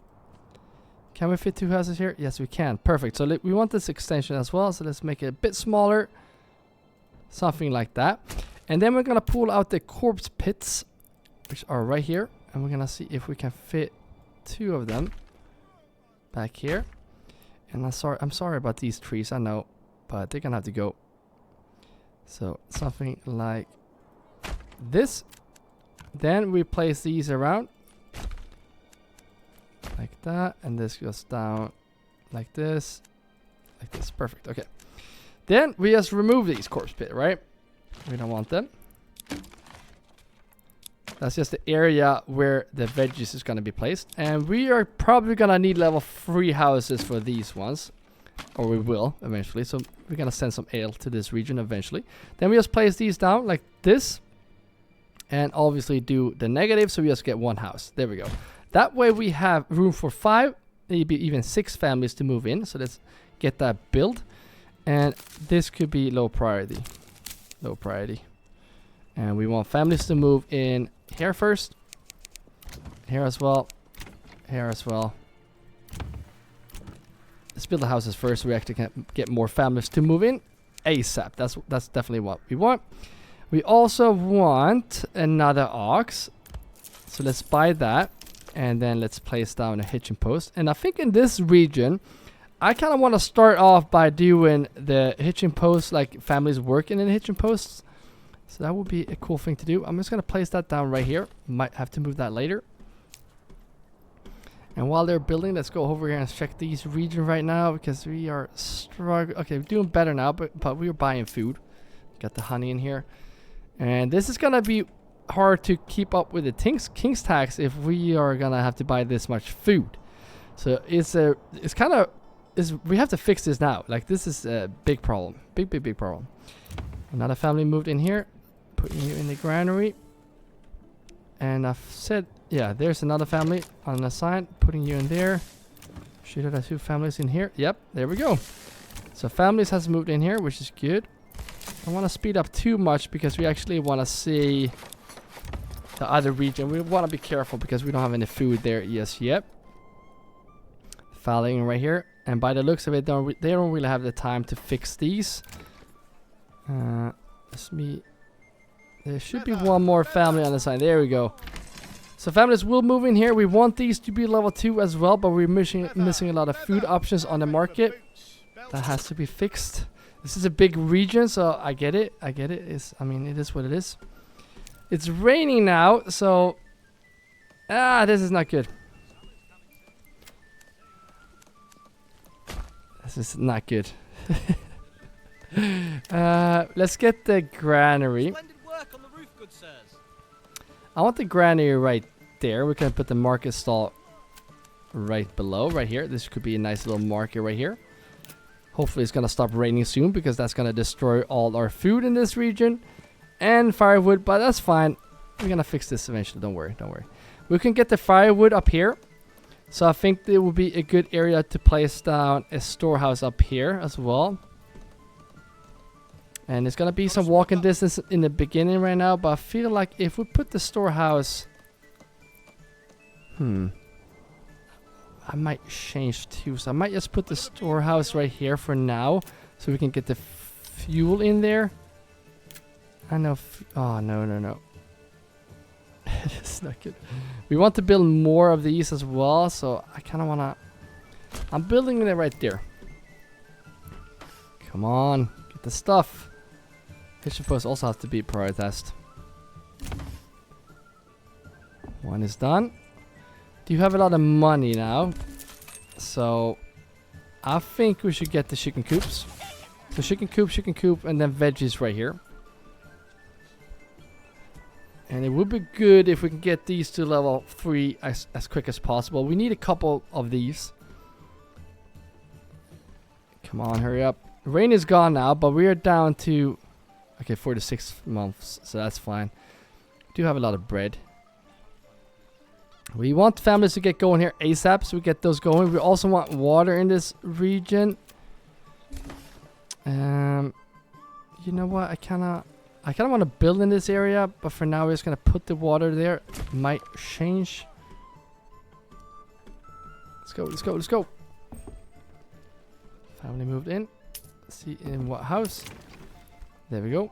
Can we fit 2 houses here? Yes, we can. Perfect. So we want this extension as well. So let's make it a bit smaller. Something like that. And then we're going to pull out the corpse pits. which are right here. And we're gonna see if we can fit 2 of them back here. And I'm sorry about these trees, I know, but they're gonna have to go. So something like this. Then we place these around like that, and this goes down like this, like this. Perfect. Okay. Then we just remove these corpse pit, right? We don't want them. That's just the area where the veggies is going to be placed. And we are probably going to need level 3 houses for these ones. Or we will eventually. So we're going to send some ale to this region eventually. Then we just place these down like this. And obviously do the negative, so we just get 1 house. There we go. That way we have room for 5, maybe even 6 families to move in. So let's get that built. And this could be low priority. Low priority. And we want families to move in here first. Here as well. Here as well. Let's build the houses first so we actually can get more families to move in ASAP. That's definitely what we want. We also want another ox. So let's buy that. And then let's place down a hitching post. And I think in this region, I kind of want to start off by doing the hitching posts, like families working in the hitching posts. So that would be a cool thing to do. I'm just going to place that down right here. Might have to move that later. And while they're building, let's go over here and check these regions right now, because we are struggling. Okay, we're doing better now, but we are buying food. Got the honey in here. And this is going to be hard to keep up with the King's tax if we are going to have to buy this much food. So it's kind of, we have to fix this now. Like, this is a big problem. Big problem. Another family moved in here. Putting you in the granary. And I've said, yeah, there's another family on the side. Putting you in there. Should have 2 families in here. Yep, there we go. So families has moved in here, which is good. I don't want to speed up too much because we actually want to see the other region. We want to be careful because we don't have any food there yet. Falling right here. And by the looks of it, they don't really have the time to fix these. There should be 1 more family on the side. There we go. So families will move in here. We want these to be level 2 as well, but we're missing a lot of food options on the market. That has to be fixed. This is a big region, so I get it. I get it. I mean, it is what it is. It's raining now, so this is not good. This is not good. Let's get the granary. I want the granary right there. We can put the market stall right below, right here. This could be a nice little market right here. Hopefully it's gonna stop raining soon, because that's gonna destroy all our food in this region and firewood, but that's fine. We're gonna fix this eventually. Don't worry. We can get the firewood up here. So I think it will be a good area to place down a storehouse up here as well. And it's going to be some walking distance in the beginning right now. But I feel like if we put the storehouse... I might change too. So I might just put the storehouse right here for now. So we can get the fuel in there. I know... oh, no. It's not good. We want to build more of these as well. So I kind of want to... I'm building it right there. Come on. Get the stuff. Kitchen post also has to be prioritized. 1 is done. Do you have a lot of money now? So I think we should get the chicken coops. So chicken coop, and then veggies right here. And it would be good if we can get these to level 3 as quick as possible. We need a couple of these. Come on, hurry up. Rain is gone now, but we are down to... okay, 4 to 6 months, so that's fine. We do have a lot of bread. We want families to get going here ASAP, so we get those going. We also want water in this region. You know what? I kind of want to build in this area, but for now we're just gonna put the water there. Might change. Let's go. Family moved in. Let's see in what house. There we go.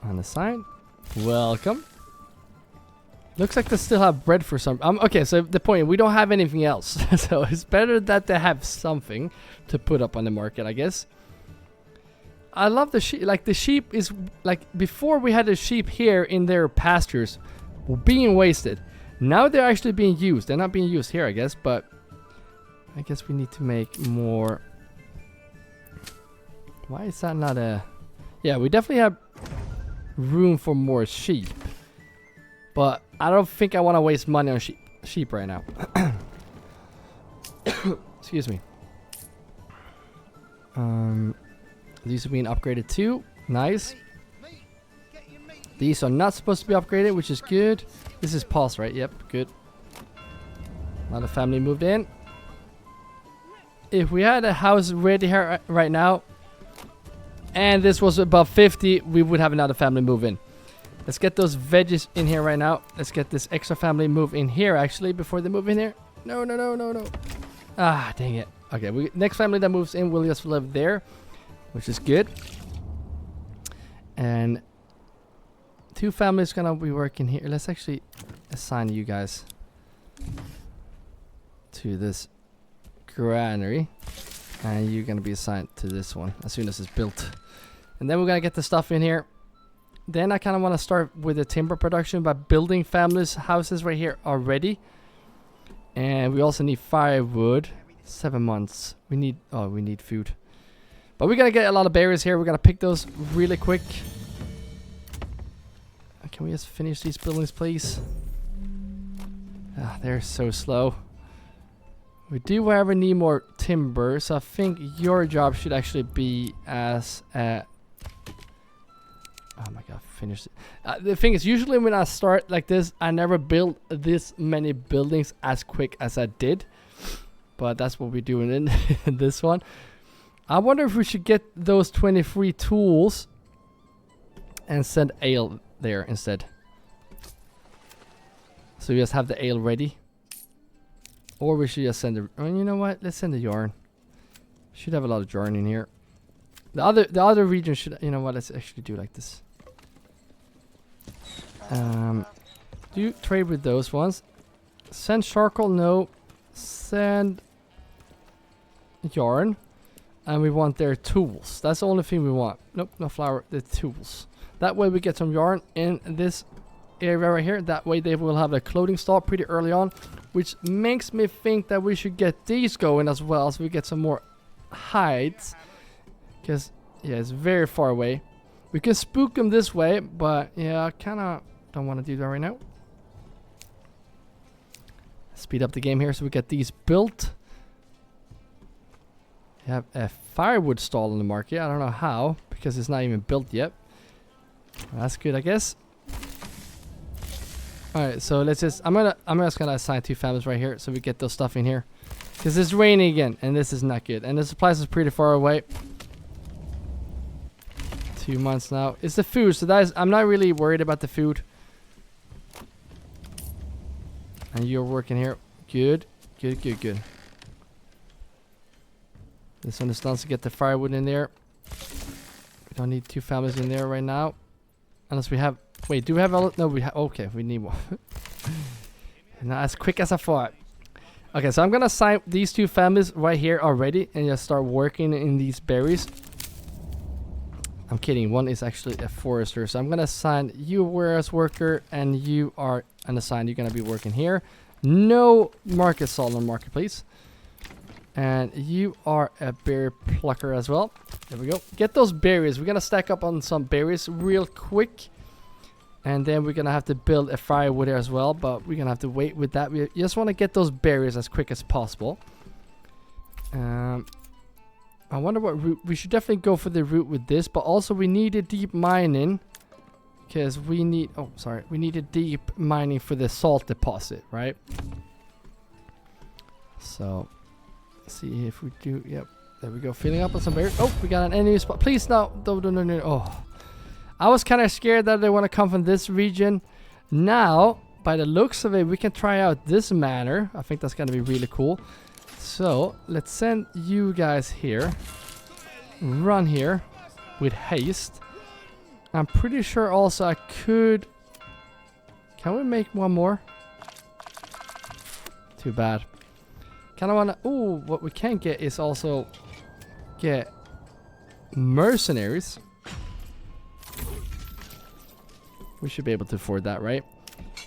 On the side. Welcome. Looks like they still have bread for some. Okay, so the point, we don't have anything else. So it's better that they have something to put up on the market, I guess. I love the sheep. Like, the sheep is, like, before we had the sheep here in their pastures being wasted. Now they're actually being used. They're not being used here, I guess, but I guess we need to make more. Why is that not a... Yeah, we definitely have room for more sheep. But I don't think I want to waste money on sheep right now. Excuse me. These are being upgraded too. Nice. These are not supposed to be upgraded, which is good. This is pulse, right? Yep, good. Another family moved in. If we had a house ready here right now, and this was above 50, we would have another family move in. Let's get those veggies in here right now. Let's get this extra family move in here, actually, before they move in here. No, no, no, no, no. Ah, dang it. Okay, next family that moves in will just live there, which is good. And 2 families gonna be working here. Let's actually assign you guys to this granary. And you're gonna be assigned to this one as soon as it's built. And then we're gonna get the stuff in here. Then I kind of want to start with the timber production by building families' houses right here already. And we also need firewood. 7 months. We need food. But we're gonna get a lot of berries here. We're gonna pick those really quick. Can we just finish these buildings, please? Ah, they're so slow. We do, however, need more timber, so I think your job should actually be as a... Oh my god, finish it. The thing is, usually when I start like this, I never build this many buildings as quick as I did. But that's what we're doing in this one. I wonder if we should get those 23 tools and send ale there instead. So we just have the ale ready. Or we should just send the... Oh, you know what? Let's send the yarn. Should have a lot of yarn in here. The other region should... You know what? Let's actually do like this. Do you trade with those ones? Send charcoal? No. Send yarn. And we want their tools. That's the only thing we want. Nope, no flour. The tools. That way we get some yarn in this area right here. That way they will have a clothing store pretty early on. Which makes me think that we should get these going as well. So we get some more hides. Because, yeah, it's very far away. We can spook them this way. But, yeah, I kind of don't want to do that right now. Speed up the game here so we get these built. We have a firewood stall in the market. I don't know how, because it's not even built yet. That's good, I guess. Alright, so let's just... I'm just gonna assign 2 families right here so we get those stuff in here. Because it's raining again, and this is not good. And the supplies is pretty far away. 2 months now. It's the food, so that is... I'm not really worried about the food. And you're working here. Good. Good, good, good. This one is done to get the firewood in there. We don't need 2 families in there right now. Unless we have... Wait, do we have... No, we have... Okay, we need one. Not as quick as I thought. Okay, so I'm going to assign these 2 families right here already. And just start working in these berries. I'm kidding. One is actually a forester. So I'm going to assign you warehouse worker. And you are unassigned. You're going to be working here. No market stall on market, please. And you are a berry plucker as well. There we go. Get those berries. We're going to stack up on some berries real quick. And then we're going to have to build a firewood here as well. But we're going to have to wait with that. We just want to get those berries as quick as possible. I wonder what route. We should definitely go for the route with this. But also we need a deep mining. Because we need... Oh, sorry. We need a deep mining for the salt deposit, right? So... see if we do. Yep, there we go. Filling up on some berries. Oh, we got an enemy spot. Please no. No. Oh, I was kind of scared that they want to come from this region. Now, by the looks of it, we can try out this manor. I think that's gonna be really cool. So let's send you guys here. Run here with haste, I'm pretty sure also I could... Can we make one more? Too bad. Kind of wanna... Ooh, what we can get is also... Get... mercenaries. We should be able to afford that, right?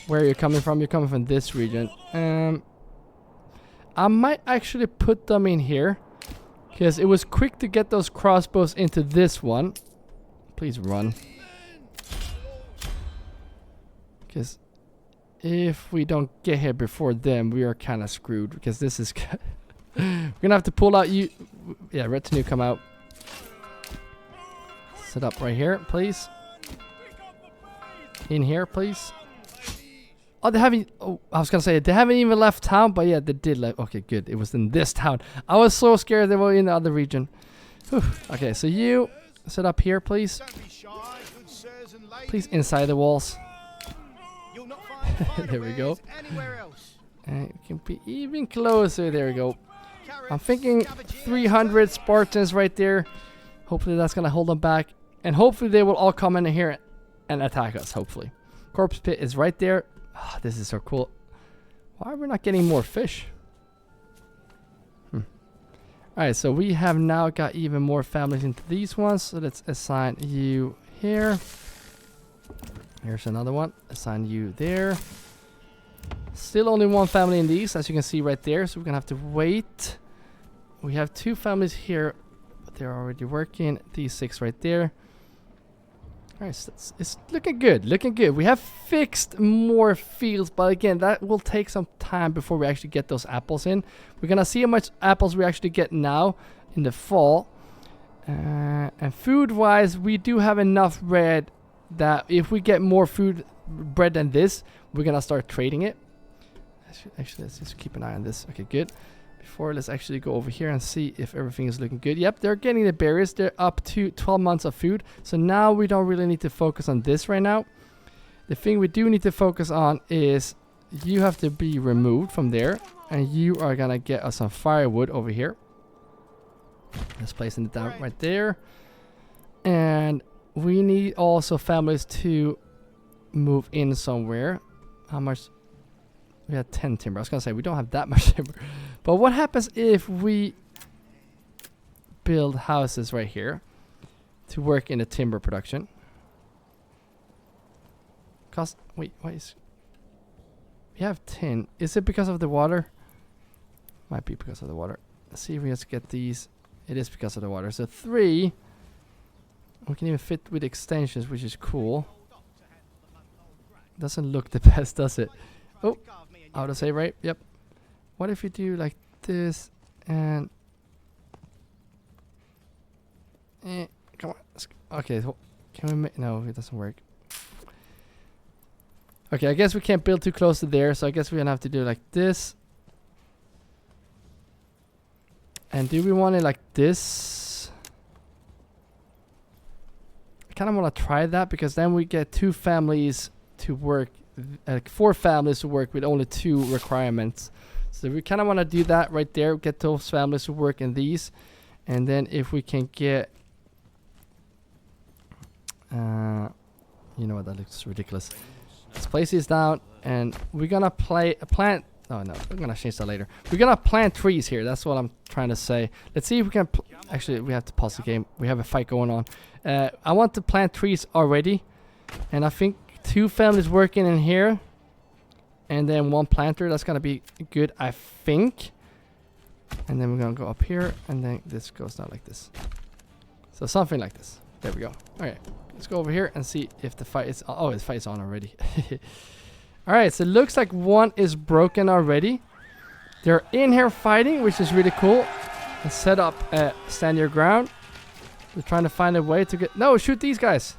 Where are you coming from? You're coming from this region. I might actually put them in here. Because it was quick to get those crossbows into this one. Please run. Because if we don't get here before them, we are kind of screwed. Because this is... We're going to have to pull out you... Yeah, retinue come out. Set up right here, please. In here, please. Oh, they haven't... Oh, I was going to say, they haven't even left town. But yeah, they did. Okay, good. It was in this town. I was so scared they were in the other region. Whew. Okay, so you... Set up here, please. Please, inside the walls. There we go. And it can be even closer. There we go. I'm thinking 300 Spartans right there. Hopefully that's going to hold them back. And hopefully they will all come in here and attack us, hopefully. Corpse pit is right there. Oh, this is so cool. Why are we not getting more fish? Alright, so we have now got even more families into these ones. So let's assign you here. Here's another one. Assign you there. Still only one family in these, as you can see right there. So we're going to have to wait. We have 2 families here, but they're already working. These 6 right there. Alright, so it's looking good. Looking good. We have fixed more fields, but again, that will take some time before we actually get those apples in. We're going to see how much apples we actually get now in the fall. And food-wise, we do have enough bread that if we get more bread than this, we're going to start trading it. Actually, let's just keep an eye on this. Okay, good. Before, let's actually go over here and see if everything is looking good. Yep, they're getting the berries. They're up to 12 months of food. So now we don't really need to focus on this right now. The thing we do need to focus on is you have to be removed from there. And you are going to get us some firewood over here. Let's place it down right there. And we need also families to move in somewhere. How much? We had 10 timber. I was going to say, we don't have that much timber. But what happens if we build houses right here to work in the timber production? Cost... Wait, what is... We have 10. Is it because of the water? Might be because of the water. Let's see if we just get these. It is because of the water. So 3. We can even fit with extensions, which is cool. Doesn't look the best, does it? Oh. Auto save, right? Yep. What if you do like this and... come on. Okay, so can we make... No, it doesn't work. Okay, I guess we can't build too close to there, so I guess we're gonna have to do like this. And do we want it like this? I kind of want to try that because then we get 2 families to work... 4 families to work with only 2 requirements. So we kind of want to do that right there. Get those families to work in these. And then if we can get... you know what, that looks ridiculous. Let's place these down. And we're going to plant... Oh no, we're going to change that later. We're going to plant trees here. That's what I'm trying to say. Let's see if we can... Actually, we have to pause the game. We have a fight going on. I want to plant trees already. And I think 2 families working in here. And then 1 planter. That's going to be good, I think. And then we're going to go up here. And then this goes down like this. So something like this. There we go. Alright. Let's go over here and see if the fight is... Oh, the fight is on already. Alright, so it looks like 1 is broken already. They're in here fighting, which is really cool. Let's set up stand your ground. We're trying to find a way to get... No, shoot these guys.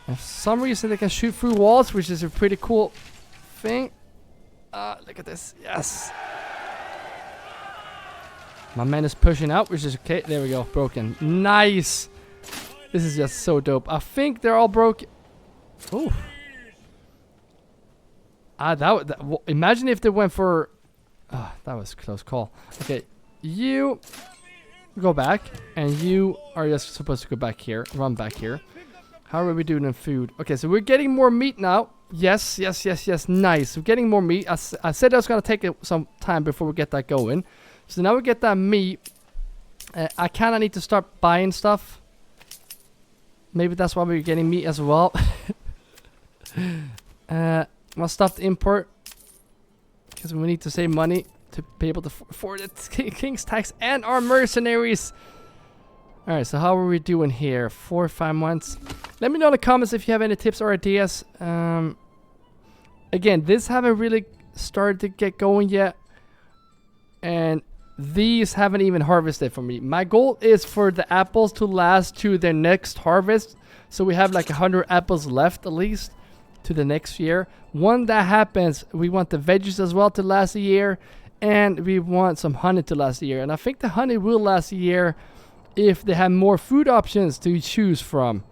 And for some reason they can shoot through walls, which is a pretty cool thing. Look at this. Yes. My man is pushing out, which is okay. There we go. Broken. Nice. This is just so dope. I think they're all broken. Ooh. Imagine if they went for... that was a close call. Okay. You... go back, and you are just supposed to go back here, run back here. How are we doing in food? Okay, so we're getting more meat now. Yes, nice. We're getting more meat. I said I was going to take some time before we get that going. So now we get that meat. I kind of need to start buying stuff. Maybe that's why we're getting meat as well. I'll stop the import. Because we need to save money to be able to afford the King's tax and our mercenaries. Alright, so how are we doing here? 4 or 5 months. Let me know in the comments if you have any tips or ideas. Again, this haven't really started to get going yet. And these haven't even harvested for me. My goal is for the apples to last to their next harvest. So we have like 100 apples left at least to the next year. When that happens, we want the veggies as well to last a year. And we want some honey to last a year. And I think the honey will last a year if they have more food options to choose from.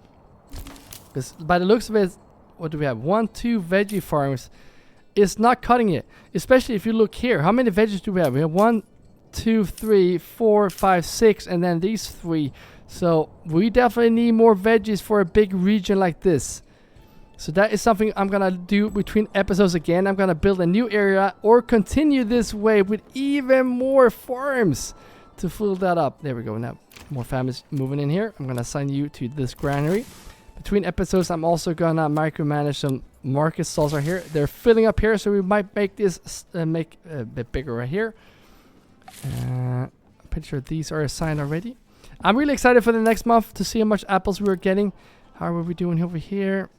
Because by the looks of it, what do we have? 1, 2 veggie farms. It's not cutting it. Especially if you look here. How many veggies do we have? We have 1, 2, 3, 4, 5, 6, and then these 3. So we definitely need more veggies for a big region like this. So that is something I'm gonna do between episodes again. I'm gonna build a new area or continue this way with even more farms to fill that up. There we go. Now more families moving in here. I'm gonna assign you to this granary. Between episodes, I'm also gonna micromanage some market stalls right here. They're filling up here, so we might make this make a bit bigger right here. I'm pretty sure these are assigned already. I'm really excited for the next month to see how much apples we're getting. How are we doing over here?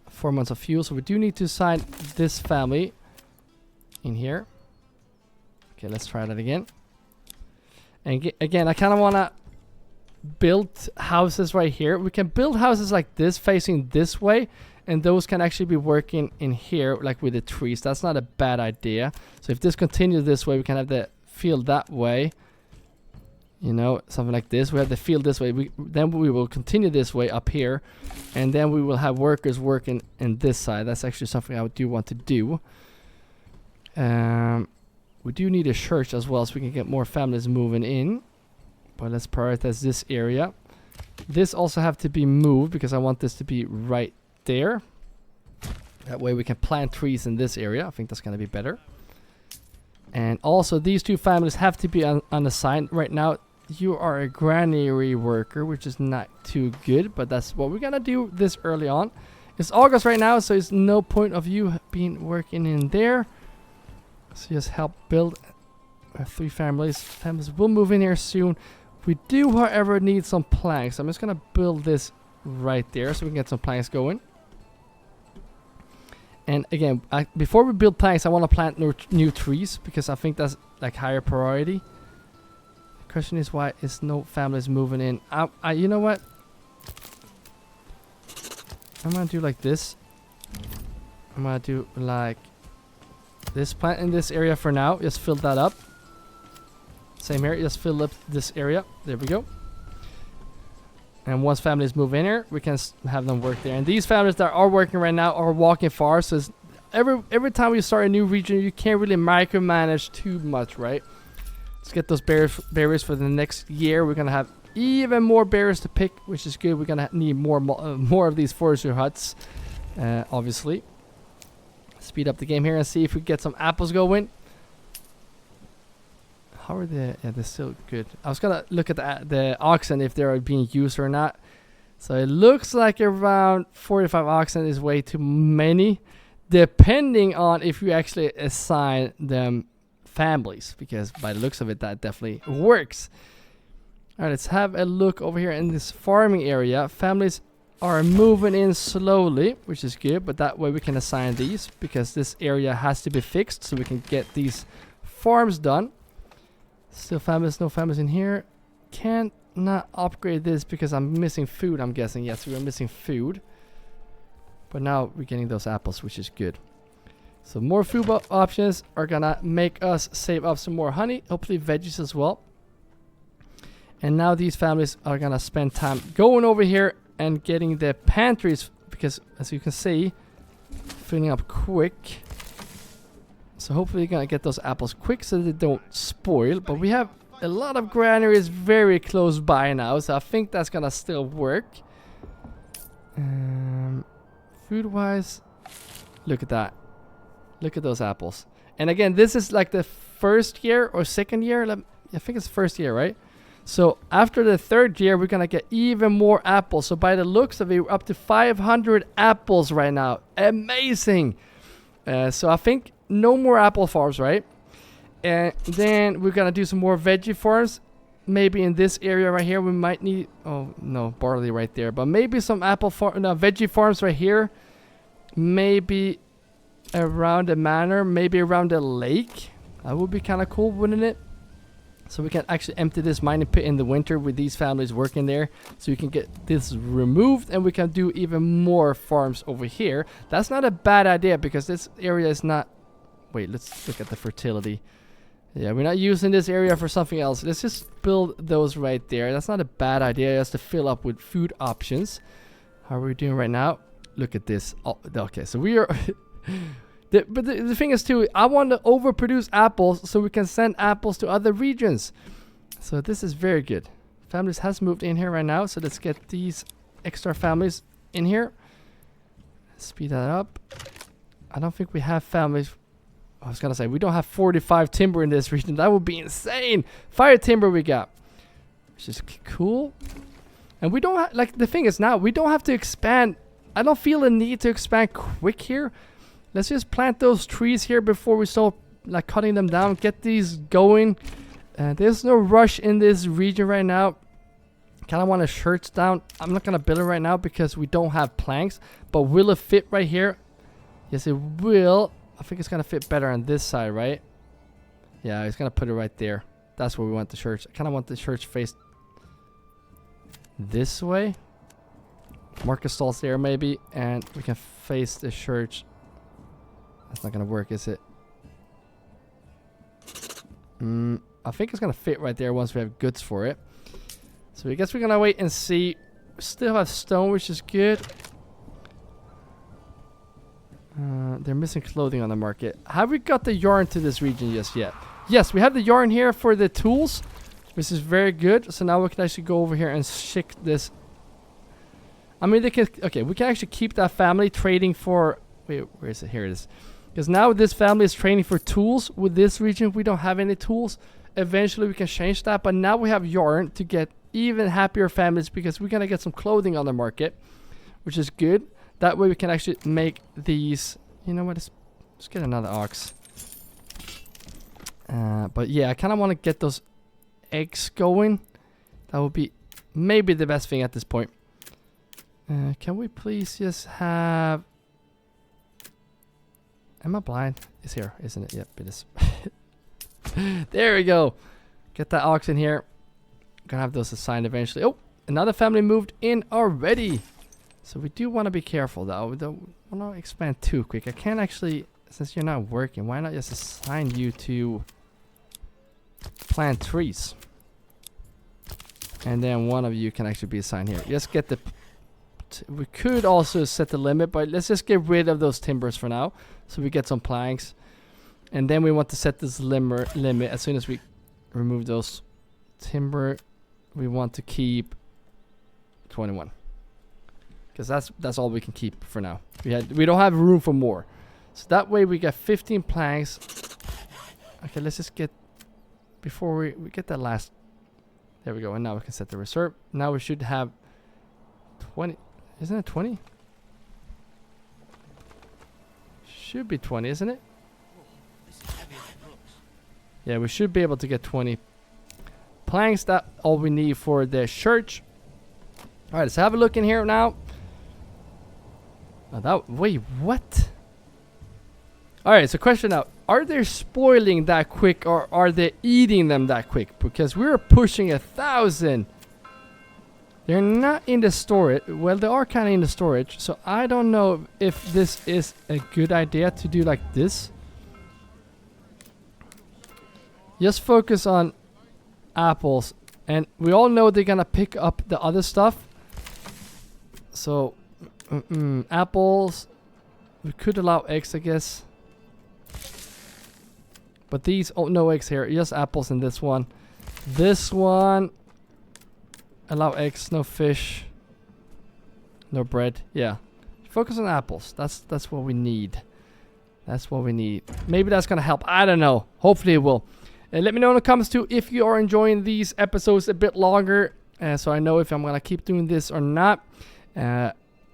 4 months of fuel, so we do need to assign this family in here. Okay, let's try that again. And again, I kind of want to build houses right here. We can build houses like this facing this way, and those can actually be working in here like with the trees. That's not a bad idea. So if this continues this way, we can have the field that way, you know, something like this. We have the field this way. Then we will continue this way up here, and then we will have workers working in this side. That's actually something I do want to do. We do need a church as well, so we can get more families moving in. But let's prioritize this area. This also have to be moved because I want this to be right there. That way we can plant trees in this area. I think that's going to be better. And also these 2 families have to be unassigned. Right now you are a granary worker, which is not too good, but that's what we're going to do this early on. It's August right now, so it's no point of you being working in there. So just help build 3 families. Families will move in here soon. We do, however, need some planks. I'm just going to build this right there so we can get some planks going. And again, before we build planks, I want to plant new trees because I think that's like higher priority. The question is, why is no families moving in? You know what? I'm going to do like this. I'm going to do like this, plant in this area for now. Just fill that up. Same here, just fill up this area. There we go. And once families move in here, we can have them work there. And these families that are working right now are walking far. So every time we start a new region, you can't really micromanage too much, right? Let's get those berries for the next year. We're gonna have even more berries to pick, which is good. We're gonna need more of these forester huts, obviously. Speed up the game here and see if we get some apples going. How are they? Yeah, they're still good. I was gonna look at the oxen if they are being used or not. So it looks like around 45 oxen is way too many, depending on if you actually assign them families, because by the looks of it, that definitely works. All right, let's have a look over here in this farming area. Families are moving in slowly, which is good, but that way we can assign these because this area has to be fixed so we can get these farms done. Still families, no families in here. Can't not upgrade this because I'm missing food, I'm guessing. Yes, we are missing food. But now we're getting those apples, which is good. So more food options are gonna make us save up some more honey. Hopefully veggies as well. And now these families are gonna spend time going over here and getting the pantries, because as you can see, filling up quick. So hopefully you're gonna get those apples quick so they don't spoil. But we have A lot of granaries very close by now, so I think that's gonna still work. Food-wise, look at that. Look at those apples. And again, this is like the first year or second year. I think it's first year, right? So after the third year, we're gonna get even more apples. So by the looks of it, we're up to 500 apples right now. Amazing. So I think no more apple farms, right? And then we're gonna do some more veggie farms. Maybe in this area right here, we might need, oh no, barley right there. But maybe some veggie farms right here. Maybe around the manor, maybe around the lake. That would be kind of cool, wouldn't it? So we can actually empty this mining pit in the winter with these families working there. So you can get this removed and we can do even more farms over here. That's not a bad idea because this area is not... Wait, let's look at the fertility. Yeah, we're not using this area for something else. Let's just build those right there. That's not a bad idea just to fill up with food options. How are we doing right now? Look at this. Oh, okay, so we are... But the thing is too, I want to overproduce apples so we can send apples to other regions. So this is very good. Families has moved in here right now, so let's get these extra families in here. Speed that up. I don't think we have families. I was gonna say we don't have 45 timber in this region. That would be insane. Fire timber we got, which is cool. And we don't have, like, the thing is now we don't have to expand. I don't feel a need to expand quick here. Let's just plant those trees here before we start like cutting them down. Get these going. There's no rush in this region right now. Kind of want to church down. I'm not gonna build it right now because we don't have planks. But will it fit right here? Yes, it will. I think it's gonna fit better on this side, right? Yeah, it's gonna put it right there. That's where we want the church. I kind of want the church faced this way. Marcus stalls there maybe, and we can face the church. That's not gonna work, is it? I think it's gonna fit right there once we have goods for it. So I guess we're gonna wait and see. We still have stone, which is good. They're missing clothing on the market. Have we got the yarn to this region just yet? Yes, we have the yarn here for the tools, which is very good. So now we can actually go over here and ship this. I mean, they can. Okay, we can actually keep that family trading for. Wait, where is it? Here it is. Because now this family is trading for tools. With this region, we don't have any tools. Eventually, we can change that. But now we have yarn to get even happier families because we're gonna get some clothing on the market, which is good. That way we can actually make these. You know what? Let's get another ox. But yeah, I kind of want to get those eggs going. That would be maybe the best thing at this point. Can we please just have... Am I blind? It's here, isn't it? Yep, it is. There we go. Get that ox in here. Gonna have those assigned eventually. Oh, another family moved in already. So we do want to be careful though. We don't want to expand too quick. I can't actually, since you're not working, why not just assign you to plant trees? And then one of you can actually be assigned here. Just get the... we could also set the limit, but let's just get rid of those timbers for now. So we get some planks. And then we want to set this limit as soon as we remove those timber. We want to keep 21. Because that's all we can keep for now. We don't have room for more. So that way we get 15 planks. Okay, let's just get... before we get that last... there we go. And now we can set the reserve. Now we should have 20... isn't it 20? Should be 20, isn't it? Yeah, we should be able to get 20 planks. That's all we need for the church. Alright, let's have a look in here now. Wait, what? Alright, so question now. Are they spoiling that quick or are they eating them that quick? Because we're pushing 1,000. They're not in the storage. Well, they are kind of in the storage. So I don't know if this is a good idea to do like this. Just focus on apples. And we all know they're going to pick up the other stuff. So, apples. We could allow eggs, I guess. But these, oh, no eggs here. Just apples in this one. This one, allow eggs, no fish, no bread. Yeah, focus on apples. That's what we need. That's what we need. Maybe that's gonna help. I don't know. Hopefully it will. And let me know in the comments too if you are enjoying these episodes a bit longer, so I know if I'm gonna keep doing this or not.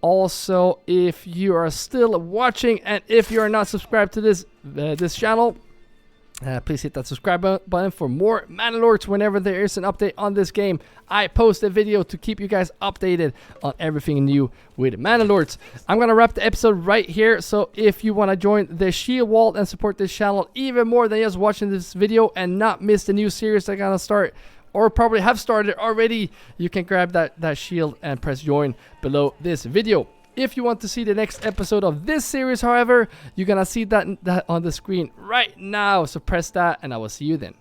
Also, if you are still watching and if you are not subscribed to this channel, please hit that subscribe button for more Manor Lords. Whenever there is an update on this game, I post a video to keep you guys updated on everything new with Manor Lords. I'm gonna wrap the episode right here, so if you want to join the Shield Wall and support this channel even more than just watching this video and not miss the new series that's gonna start or probably have started already, you can grab that shield and press join below this video. If you want to see the next episode of this series, however, you're gonna see that on the screen right now. So press that and I will see you then.